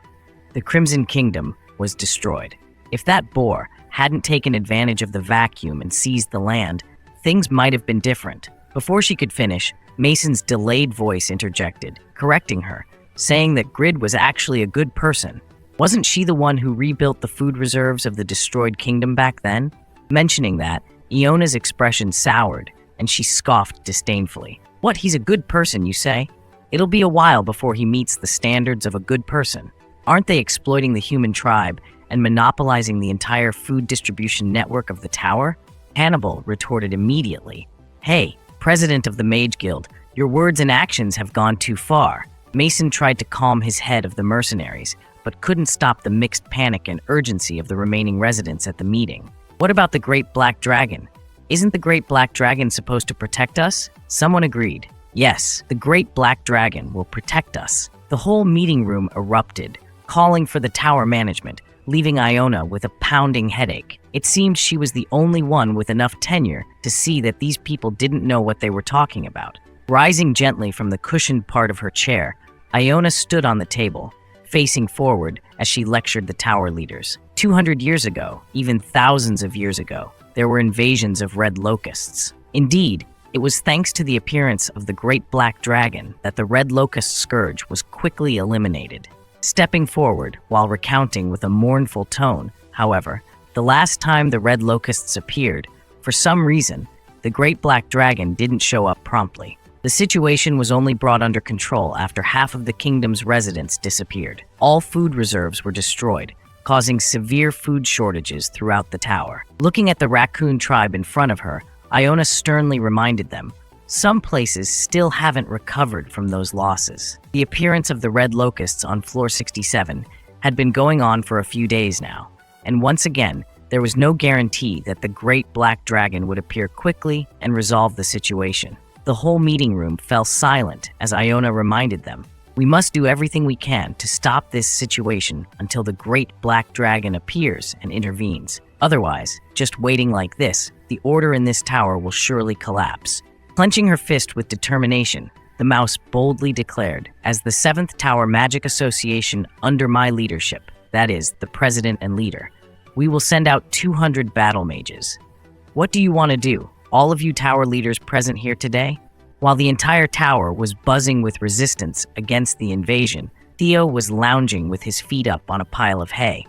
Speaker 2: The Crimson Kingdom was destroyed. If that boar hadn't taken advantage of the vacuum and seized the land, things might have been different. Before she could finish, Mason's delayed voice interjected, correcting her, saying that Grid was actually a good person. Wasn't she the one who rebuilt the food reserves of the destroyed kingdom back then? Mentioning that, Iona's expression soured, and she scoffed disdainfully. What, he's a good person, you say? It'll be a while before he meets the standards of a good person. Aren't they exploiting the human tribe and monopolizing the entire food distribution network of the tower? Hannibal retorted immediately. Hey, President of the Mage Guild, your words and actions have gone too far. Mason tried to calm his head of the mercenaries, but couldn't stop the mixed panic and urgency of the remaining residents at the meeting. What about the Great Black Dragon? Isn't the Great Black Dragon supposed to protect us? Someone agreed. Yes, the Great Black Dragon will protect us. The whole meeting room erupted, calling for the tower management, leaving Iona with a pounding headache. It seemed she was the only one with enough tenure to see that these people didn't know what they were talking about. Rising gently from the cushioned part of her chair, Iona stood on the table, facing forward as she lectured the tower leaders. 200 years ago, even thousands of years ago, there were invasions of red locusts. Indeed, it was thanks to the appearance of the Great Black Dragon that the red locust scourge was quickly eliminated. Stepping forward while recounting with a mournful tone, however, the last time the red locusts appeared, for some reason, the Great Black Dragon didn't show up promptly. The situation was only brought under control after half of the kingdom's residents disappeared. All food reserves were destroyed, causing severe food shortages throughout the tower. Looking at the raccoon tribe in front of her, Iona sternly reminded them, Some places still haven't recovered from those losses. The appearance of the red locusts on floor 67 had been going on for a few days now, and once again, there was no guarantee that the great black dragon would appear quickly and resolve the situation. The whole meeting room fell silent as Iona reminded them, "We must do everything we can to stop this situation until the great black dragon appears and intervenes. Otherwise, just waiting like this, the order in this tower will surely collapse." Clenching her fist with determination, the mouse boldly declared, "As the 7th Tower Magic Association under my leadership, that is, the president and leader, we will send out 200 battle mages. What do you want to do, all of you tower leaders present here today?" While the entire tower was buzzing with resistance against the invasion, Theo was lounging with his feet up on a pile of hay,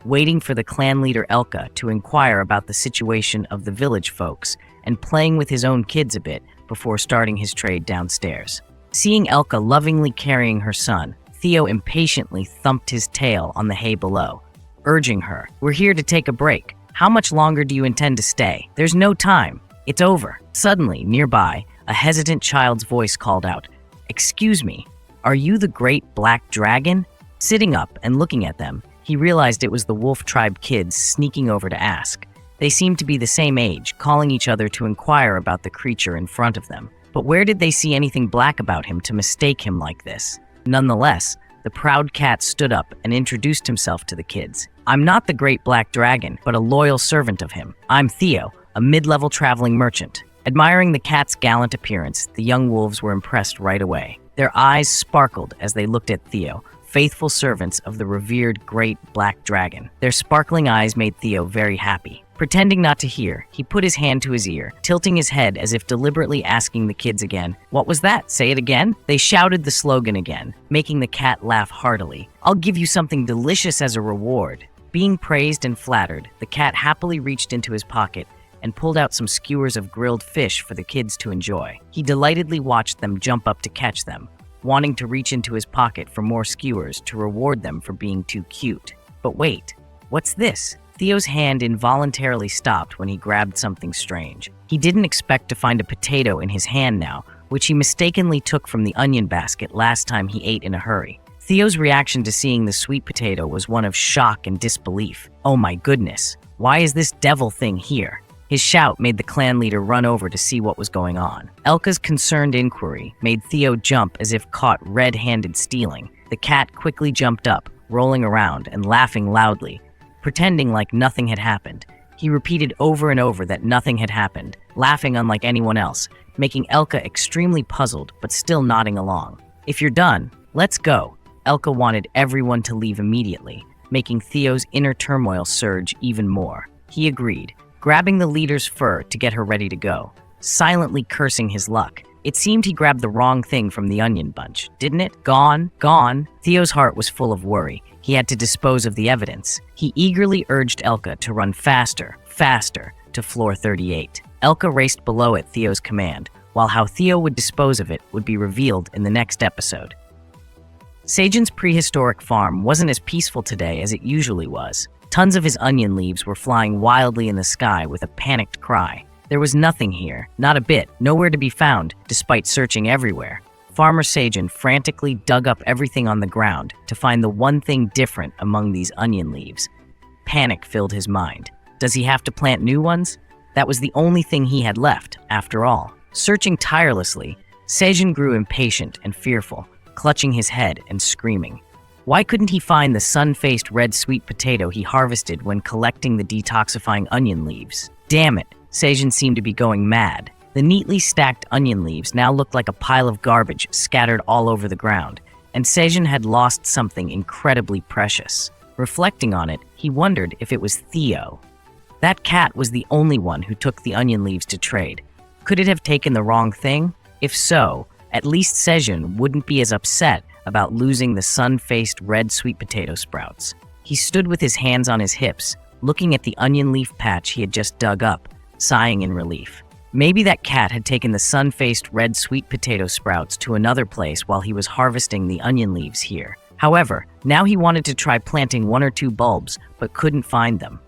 Speaker 2: waiting for the clan leader Elka to inquire about the situation of the village folks and playing with his own kids a bit before starting his trade downstairs. Seeing Elka lovingly carrying her son, Theo impatiently thumped his tail on the hay below, urging her, "We're here to take a break. How much longer do you intend to stay? There's no time. It's over." Suddenly, nearby, a hesitant child's voice called out, "Excuse me, are you the great black dragon?" Sitting up and looking at them, he realized it was the wolf tribe kids sneaking over to ask. They seemed to be the same age, calling each other to inquire about the creature in front of them. But where did they see anything black about him to mistake him like this? Nonetheless, the proud cat stood up and introduced himself to the kids. "I'm not the great black dragon, but a loyal servant of him. I'm Theo, a mid-level traveling merchant." Admiring the cat's gallant appearance, the young wolves were impressed right away. Their eyes sparkled as they looked at Theo, faithful servants of the revered great black dragon. Their sparkling eyes made Theo very happy. Pretending not to hear, he put his hand to his ear, tilting his head as if deliberately asking the kids again, "What was that? Say it again?" They shouted the slogan again, making the cat laugh heartily. "I'll give you something delicious as a reward." Being praised and flattered, the cat happily reached into his pocket and pulled out some skewers of grilled fish for the kids to enjoy. He delightedly watched them jump up to catch them, wanting to reach into his pocket for more skewers to reward them for being too cute. But wait, what's this? Theo's hand involuntarily stopped when he grabbed something strange. He didn't expect to find a potato in his hand now, which he mistakenly took from the onion basket last time he ate in a hurry. Theo's reaction to seeing the sweet potato was one of shock and disbelief. "Oh my goodness, why is this devil thing here?" His shout made the clan leader run over to see what was going on. Elka's concerned inquiry made Theo jump as if caught red-handed stealing. The cat quickly jumped up, rolling around and laughing loudly, pretending like nothing had happened. He repeated over and over that nothing had happened, laughing unlike anyone else, making Elka extremely puzzled but still nodding along. "If you're done, let's go." Elka wanted everyone to leave immediately, making Theo's inner turmoil surge even more. He agreed, grabbing the leader's fur to get her ready to go, silently cursing his luck. It seemed he grabbed the wrong thing from the onion bunch, didn't it? Gone, gone. Theo's heart was full of worry. He had to dispose of the evidence. He eagerly urged Elka to run faster, faster, to floor 38. Elka raced below at Theo's command, while how Theo would dispose of it would be revealed in the next episode. Sejun's prehistoric farm wasn't as peaceful today as it usually was. Tons of his onion leaves were flying wildly in the sky with a panicked cry. There was nothing here, not a bit, nowhere to be found, despite searching everywhere. Farmer Sejun frantically dug up everything on the ground to find the one thing different among these onion leaves. Panic filled his mind. Does he have to plant new ones? That was the only thing he had left, after all. Searching tirelessly, Sejun grew impatient and fearful, clutching his head and screaming. Why couldn't he find the sun-faced red sweet potato he harvested when collecting the detoxifying onion leaves? Damn it, Sejun seemed to be going mad. The neatly stacked onion leaves now looked like a pile of garbage scattered all over the ground, and Sejun had lost something incredibly precious. Reflecting on it, he wondered if it was Theo. That cat was the only one who took the onion leaves to trade. Could it have taken the wrong thing? If so, at least Sejun wouldn't be as upset about losing the sun-faced red sweet potato sprouts. He stood with his hands on his hips, looking at the onion leaf patch he had just dug up, sighing in relief. Maybe that cat had taken the sun-faced red sweet potato sprouts to another place while he was harvesting the onion leaves here. However, now he wanted to try planting 1 or 2 bulbs, but couldn't find them.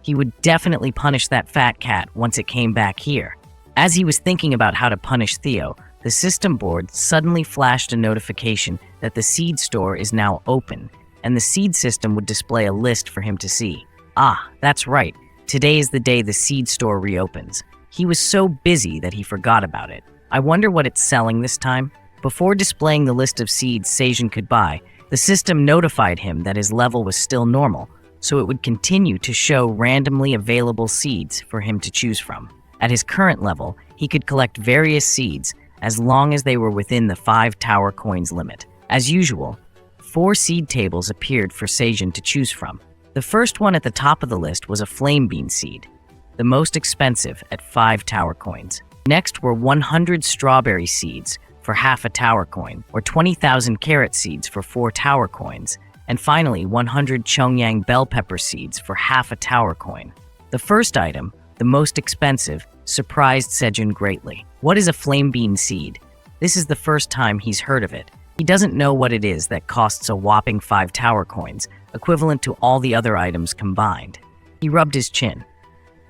Speaker 2: He would definitely punish that fat cat once it came back here. As he was thinking about how to punish Theo, the system board suddenly flashed a notification that the seed store is now open, and the seed system would display a list for him to see. Ah, that's right. Today is the day the seed store reopens. He was so busy that he forgot about it. I wonder what it's selling this time? Before displaying the list of seeds Sejun could buy, the system notified him that his level was still normal, so it would continue to show randomly available seeds for him to choose from. At his current level, he could collect various seeds as long as they were within the 5 tower coins limit. As usual, 4 seed tables appeared for Sejun to choose from. The first one at the top of the list was a flame bean seed, the most expensive at 5 tower coins. Next were 100 strawberry seeds for half a tower coin, or 20,000 carrot seeds for 4 tower coins, and finally 100 Chongyang bell pepper seeds for half a tower coin. The first item, the most expensive, surprised Sejun greatly. What is a flame bean seed? This is the first time he's heard of it. He doesn't know what it is that costs a whopping 5 tower coins, equivalent to all the other items combined. He rubbed his chin.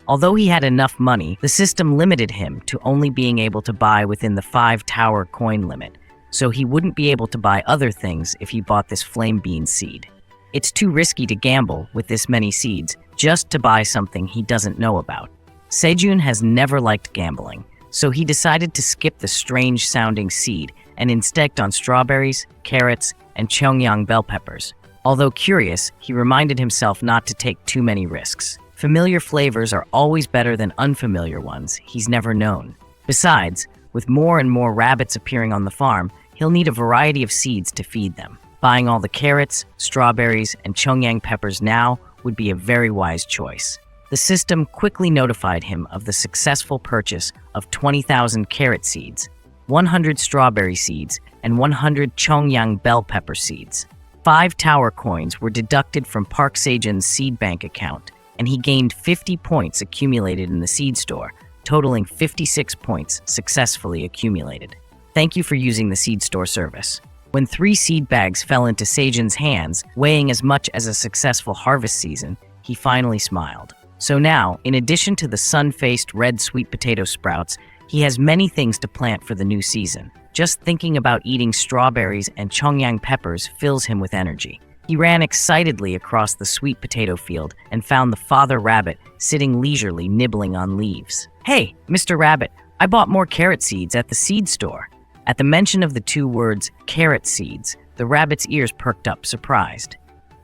Speaker 2: Although he had enough money, the system limited him to only being able to buy within the 5 tower coin limit, so he wouldn't be able to buy other things if he bought this flame bean seed. It's too risky to gamble with this many seeds just to buy something he doesn't know about. Sejun has never liked gambling, so he decided to skip the strange-sounding seed and instead on strawberries, carrots, and Chongyang bell peppers. Although curious, he reminded himself not to take too many risks. Familiar flavors are always better than unfamiliar ones he's never known. Besides, with more and more rabbits appearing on the farm, he'll need a variety of seeds to feed them. Buying all the carrots, strawberries, and Chongyang peppers now would be a very wise choice. The system quickly notified him of the successful purchase of 20,000 carrot seeds, 100 strawberry seeds, and 100 Chongyang bell pepper seeds. 5 tower coins were deducted from Park Sejun's seed bank account, and he gained 50 points accumulated in the seed store, totaling 56 points successfully accumulated. Thank you for using the seed store service. When 3 seed bags fell into Sejun's hands, weighing as much as a successful harvest season, he finally smiled. So now, in addition to the sun-faced red sweet potato sprouts, he has many things to plant for the new season. Just thinking about eating strawberries and Chongyang peppers fills him with energy. He ran excitedly across the sweet potato field and found the father rabbit sitting leisurely nibbling on leaves. "Hey, Mr. Rabbit, I bought more carrot seeds at the seed store." At the mention of the 2 words, carrot seeds, the rabbit's ears perked up, surprised.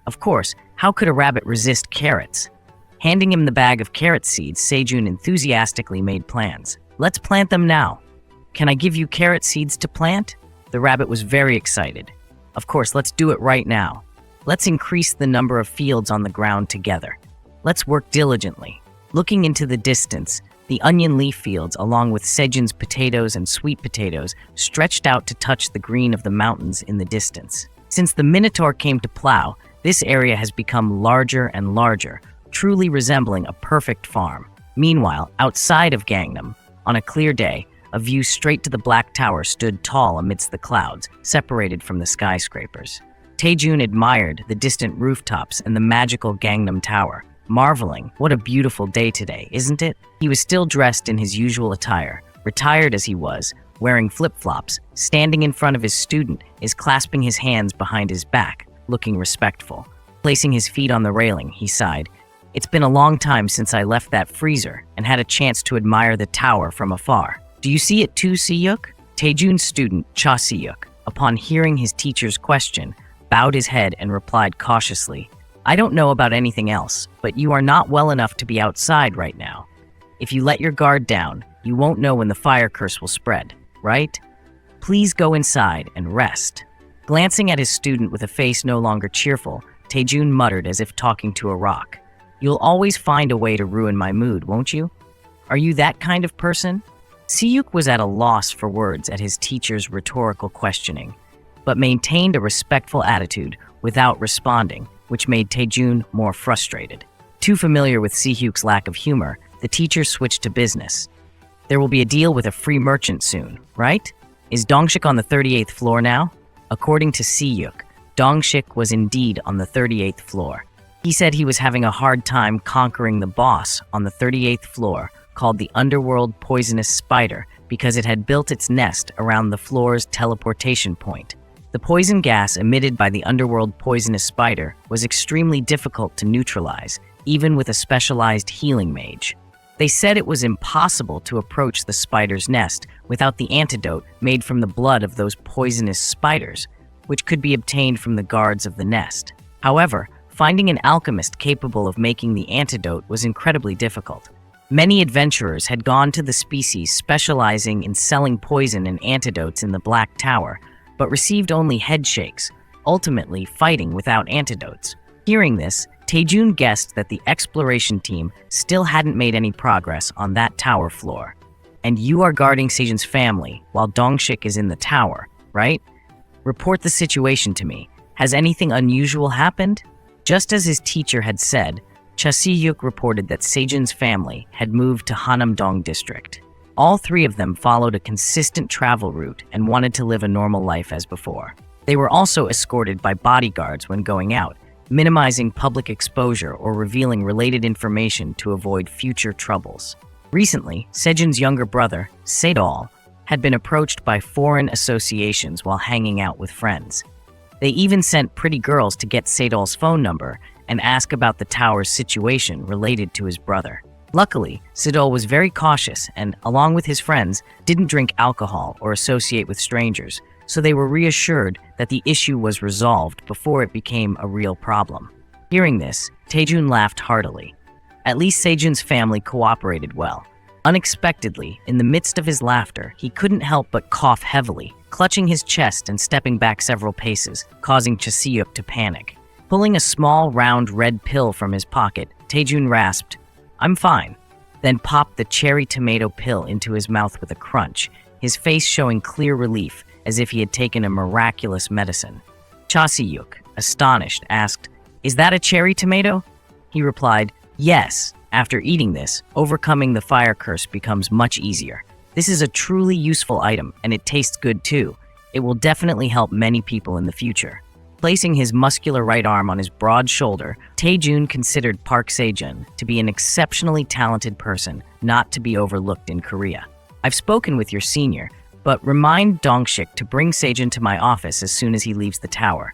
Speaker 2: Of course, how could a rabbit resist carrots? Handing him the bag of carrot seeds, Sejun enthusiastically made plans. "Let's plant them now. Can I give you carrot seeds to plant?" The rabbit was very excited. "Of course, let's do it right now. Let's increase the number of fields on the ground together. Let's work diligently." Looking into the distance, the onion leaf fields, along with Sejun's potatoes and sweet potatoes, stretched out to touch the green of the mountains in the distance. Since the Minotaur came to plow, this area has become larger and larger, truly resembling a perfect farm. Meanwhile, outside of Gangnam, on a clear day, a view straight to the Black Tower stood tall amidst the clouds, separated from the skyscrapers. Taejun admired the distant rooftops and the magical Gangnam Tower, marveling, "What a beautiful day today, isn't it?" He was still dressed in his usual attire, retired as he was, wearing flip-flops, standing in front of his student, is clasping his hands behind his back, looking respectful. Placing his feet on the railing, he sighed, "It's been a long time since I left that freezer and had a chance to admire the tower from afar. Do you see it too, Siyuk?" Taejun's student, Cha Siyuk, upon hearing his teacher's question, bowed his head and replied cautiously, "I don't know about anything else, but you are not well enough to be outside right now. If you let your guard down, you won't know when the fire curse will spread, right? Please go inside and rest." Glancing at his student with a face no longer cheerful, Taejun muttered as if talking to a rock, "You'll always find a way to ruin my mood, won't you? Are you that kind of person?" Siyuk was at a loss for words at his teacher's rhetorical questioning, but maintained a respectful attitude without responding, which made Taejun more frustrated. Too familiar with Siyuk's lack of humor, the teacher switched to business. "There will be a deal with a free merchant soon, right? Is Dongshik on the 38th floor now?" According to Siyuk, Dongshik was indeed on the 38th floor. He said he was having a hard time conquering the boss on the 38th floor, called the underworld poisonous spider because it had built its nest around the floor's teleportation point. The poison gas emitted by the underworld poisonous spider was extremely difficult to neutralize, even with a specialized healing mage. They said it was impossible to approach the spider's nest without the antidote made from the blood of those poisonous spiders, which could be obtained from the guards of the nest. However, finding an alchemist capable of making the antidote was incredibly difficult. Many adventurers had gone to the species specializing in selling poison and antidotes in the Black Tower, but received only headshakes, ultimately fighting without antidotes. Hearing this, Sejun guessed that the exploration team still hadn't made any progress on that tower floor. And you are guarding Sejun's family while Dongshik is in the tower, right? Report the situation to me. Has anything unusual happened? Just as his teacher had said, Chasiyuk reported that Sejun's family had moved to Hanamdong district. All three of them followed a consistent travel route and wanted to live a normal life as before. They were also escorted by bodyguards when going out, minimizing public exposure or revealing related information to avoid future troubles. Recently, Sejun's younger brother, Sedol, had been approached by foreign associations while hanging out with friends. They even sent pretty girls to get Sedol's phone number and ask about the tower's situation related to his brother. Luckily, Sedol was very cautious and, along with his friends, didn't drink alcohol or associate with strangers, so they were reassured that the issue was resolved before it became a real problem. Hearing this, Sejun laughed heartily. At least Sejun's family cooperated well. Unexpectedly, in the midst of his laughter, he couldn't help but cough heavily, clutching his chest and stepping back several paces, causing Chasiyuk to panic. Pulling a small, round red pill from his pocket, Sejun rasped, "I'm fine," then popped the cherry tomato pill into his mouth with a crunch, his face showing clear relief, as if he had taken a miraculous medicine. Chasiyuk, astonished, asked, "Is that a cherry tomato?" He replied, "Yes. After eating this, overcoming the fire curse becomes much easier. This is a truly useful item, and it tastes good too. It will definitely help many people in the future." Placing his muscular right arm on his broad shoulder, Sejun considered Park Sejun to be an exceptionally talented person not to be overlooked in Korea. "I've spoken with your senior, but remind Dongshik to bring Sejun to my office as soon as he leaves the tower."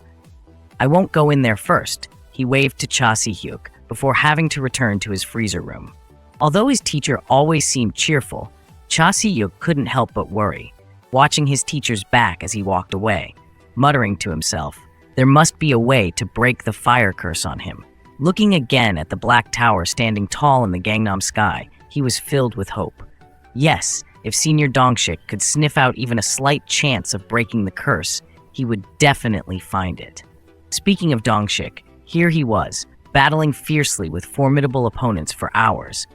Speaker 2: "I won't go in there first," he waved to Cha Si-hyuk before having to return to his freezer room. Although his teacher always seemed cheerful, Cha Si-hyuk couldn't help but worry, watching his teacher's back as he walked away, muttering to himself, there must be a way to break the fire curse on him. Looking again at the Black Tower standing tall in the Gangnam sky, he was filled with hope. Yes, if Senior Dongshik could sniff out even a slight chance of breaking the curse, he would definitely find it. Speaking of Dongshik, here he was, battling fiercely with formidable opponents for hours.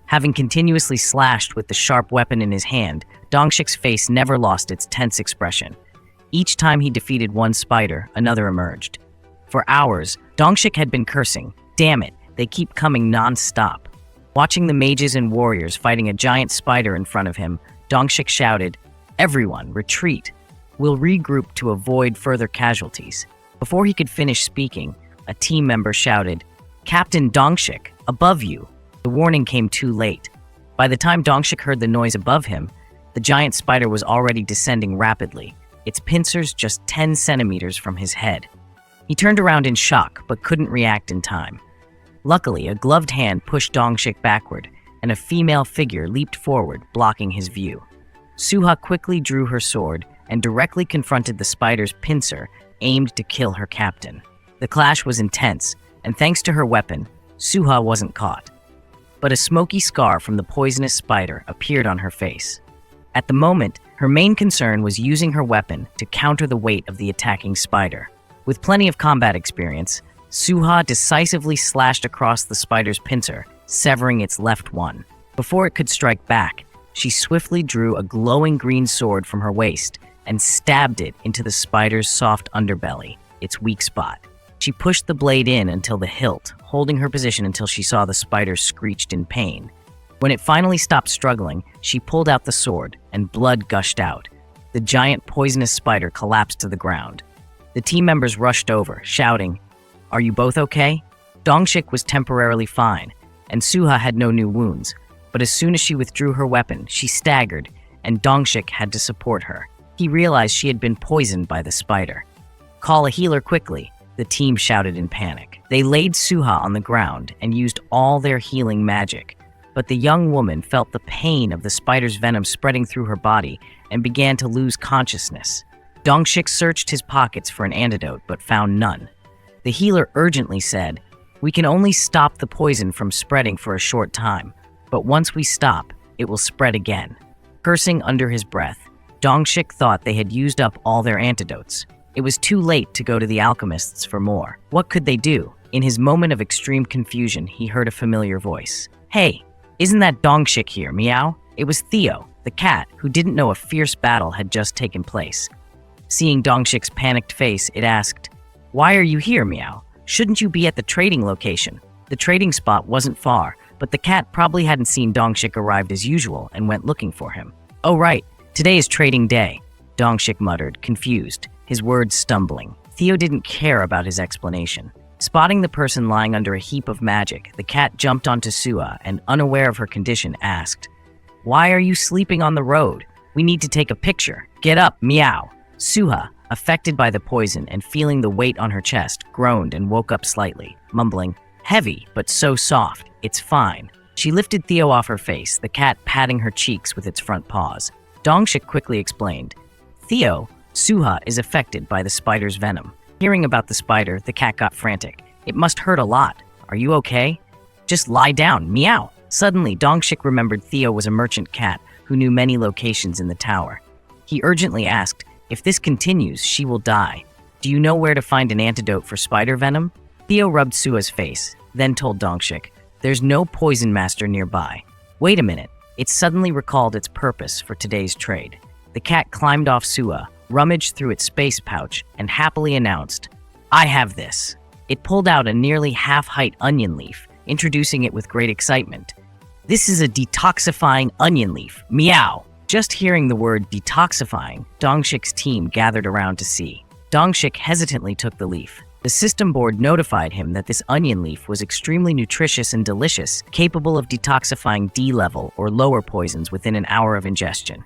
Speaker 2: Having continuously slashed with the sharp weapon in his hand, Dongshik's face never lost its tense expression. Each time he defeated one spider, another emerged. For hours, Dongshik had been cursing, "Damn it, they keep coming non-stop." Watching the mages and warriors fighting a giant spider in front of him, Dongshik shouted, "Everyone, retreat. We'll regroup to avoid further casualties." Before he could finish speaking, a team member shouted, "Captain Dongshik, above you." The warning came too late. By the time Dongshik heard the noise above him, the giant spider was already descending rapidly, its pincers just 10 centimeters from his head. He turned around in shock, but couldn't react in time. Luckily, a gloved hand pushed Dongshik backward, and a female figure leaped forward, blocking his view. Suha quickly drew her sword and directly confronted the spider's pincer, aimed to kill her captain. The clash was intense, and thanks to her weapon, Suha wasn't caught. But a smoky scar from the poisonous spider appeared on her face. At the moment, her main concern was using her weapon to counter the weight of the attacking spider. With plenty of combat experience, Suha decisively slashed across the spider's pincer, severing its left one. Before it could strike back, she swiftly drew a glowing green sword from her waist and stabbed it into the spider's soft underbelly, its weak spot. She pushed the blade in until the hilt, holding her position until she saw the spider screeched in pain. When it finally stopped struggling, she pulled out the sword, and blood gushed out. The giant poisonous spider collapsed to the ground. The team members rushed over, shouting, "Are you both okay?" Dongshik was temporarily fine, and Suha had no new wounds, but as soon as she withdrew her weapon, she staggered, and Dongshik had to support her. He realized she had been poisoned by the spider. "Call a healer quickly," the team shouted in panic. They laid Suha on the ground and used all their healing magic, but the young woman felt the pain of the spider's venom spreading through her body and began to lose consciousness. Dongshik searched his pockets for an antidote but found none. The healer urgently said, "We can only stop the poison from spreading for a short time, but once we stop, it will spread again." Cursing under his breath, Dongshik thought they had used up all their antidotes. It was too late to go to the alchemists for more. What could they do? In his moment of extreme confusion, he heard a familiar voice. "Hey, isn't that Dongshik here, meow?" It was Theo, the cat, who didn't know a fierce battle had just taken place. Seeing Dongshik's panicked face, it asked, "Why are you here, meow? Shouldn't you be at the trading location?" The trading spot wasn't far, but the cat probably hadn't seen Dongshik arrived as usual and went looking for him. "Oh right, today is trading day," Dongshik muttered, confused, his words stumbling. Theo didn't care about his explanation. Spotting the person lying under a heap of magic, the cat jumped onto Suha and, unaware of her condition, asked, "Why are you sleeping on the road? We need to take a picture. Get up, meow." Suha, affected by the poison and feeling the weight on her chest, groaned and woke up slightly, mumbling, "Heavy, but so soft. It's fine." She lifted Theo off her face, the cat patting her cheeks with its front paws. Dongshik quickly explained, "Theo, Suha is affected by the spider's venom." Hearing about the spider, the cat got frantic. "It must hurt a lot. Are you okay? Just lie down, meow." Suddenly, Dongshik remembered Theo was a merchant cat who knew many locations in the tower. He urgently asked, "If this continues, she will die. Do you know where to find an antidote for spider venom?" Theo rubbed Sua's face, then told Dongshik, "There's no poison master nearby." Wait a minute. It suddenly recalled its purpose for today's trade. The cat climbed off Sua, rummaged through its space pouch, and happily announced, "I have this." It pulled out a nearly half-height onion leaf, introducing it with great excitement. "This is a detoxifying onion leaf, meow." Just hearing the word detoxifying, Dongshik's team gathered around to see. Dongshik hesitantly took the leaf. The system board notified him that this onion leaf was extremely nutritious and delicious, capable of detoxifying D-level or lower poisons within an hour of ingestion.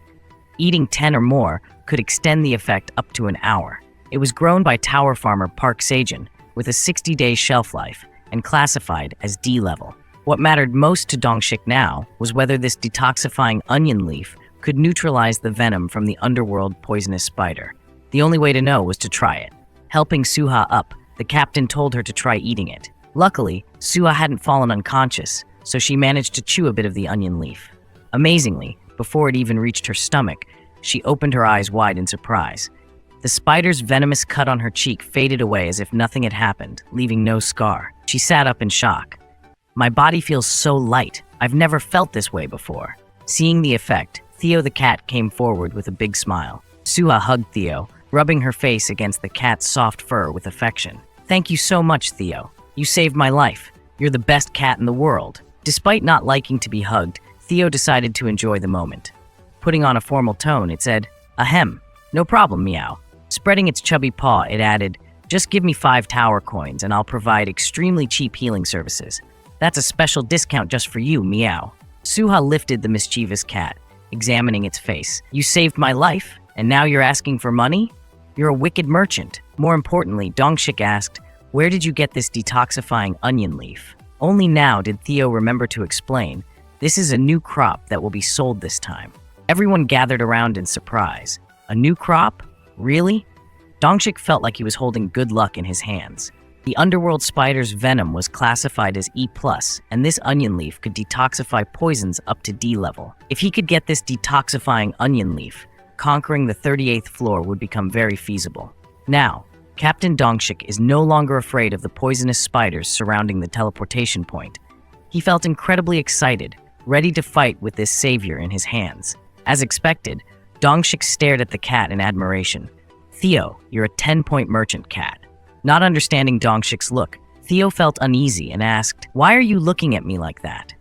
Speaker 2: Eating 10 or more could extend the effect up to an hour. It was grown by tower farmer Park Sejun with a 60-day shelf life and classified as D-level. What mattered most to Dongshik now was whether this detoxifying onion leaf could neutralize the venom from the underworld poisonous spider. The only way to know was to try it. Helping Suha up, the captain told her to try eating it. Luckily, Suha hadn't fallen unconscious, so she managed to chew a bit of the onion leaf. Amazingly, before it even reached her stomach, she opened her eyes wide in surprise. The spider's venomous cut on her cheek faded away as if nothing had happened, leaving no scar. She sat up in shock. "My body feels so light. I've never felt this way before." Seeing the effect, Theo the cat came forward with a big smile. Suha hugged Theo, rubbing her face against the cat's soft fur with affection. "Thank you so much, Theo. You saved my life. You're the best cat in the world." Despite not liking to be hugged, Theo decided to enjoy the moment. Putting on a formal tone, it said, "Ahem, no problem, meow." Spreading its chubby paw, it added, "Just give me 5 tower coins and I'll provide extremely cheap healing services. That's a special discount just for you, meow." Suha lifted the mischievous cat, examining its face. "You saved my life, and now you're asking for money? You're a wicked merchant." More importantly, Dongshik asked, "Where did you get this detoxifying onion leaf?" Only now did Theo remember to explain, "This is a new crop that will be sold this time." Everyone gathered around in surprise. A new crop? Really? Dongshik felt like he was holding good luck in his hands. The underworld spider's venom was classified as E+, and this onion leaf could detoxify poisons up to D level. If he could get this detoxifying onion leaf, conquering the 38th floor would become very feasible. Now, Captain Dongshik is no longer afraid of the poisonous spiders surrounding the teleportation point. He felt incredibly excited, ready to fight with this savior in his hands. As expected, Dongshik stared at the cat in admiration. "Theo, you're a 10-point merchant cat." Not understanding Dongshik's look, Theo felt uneasy and asked, "Why are you looking at me like that?"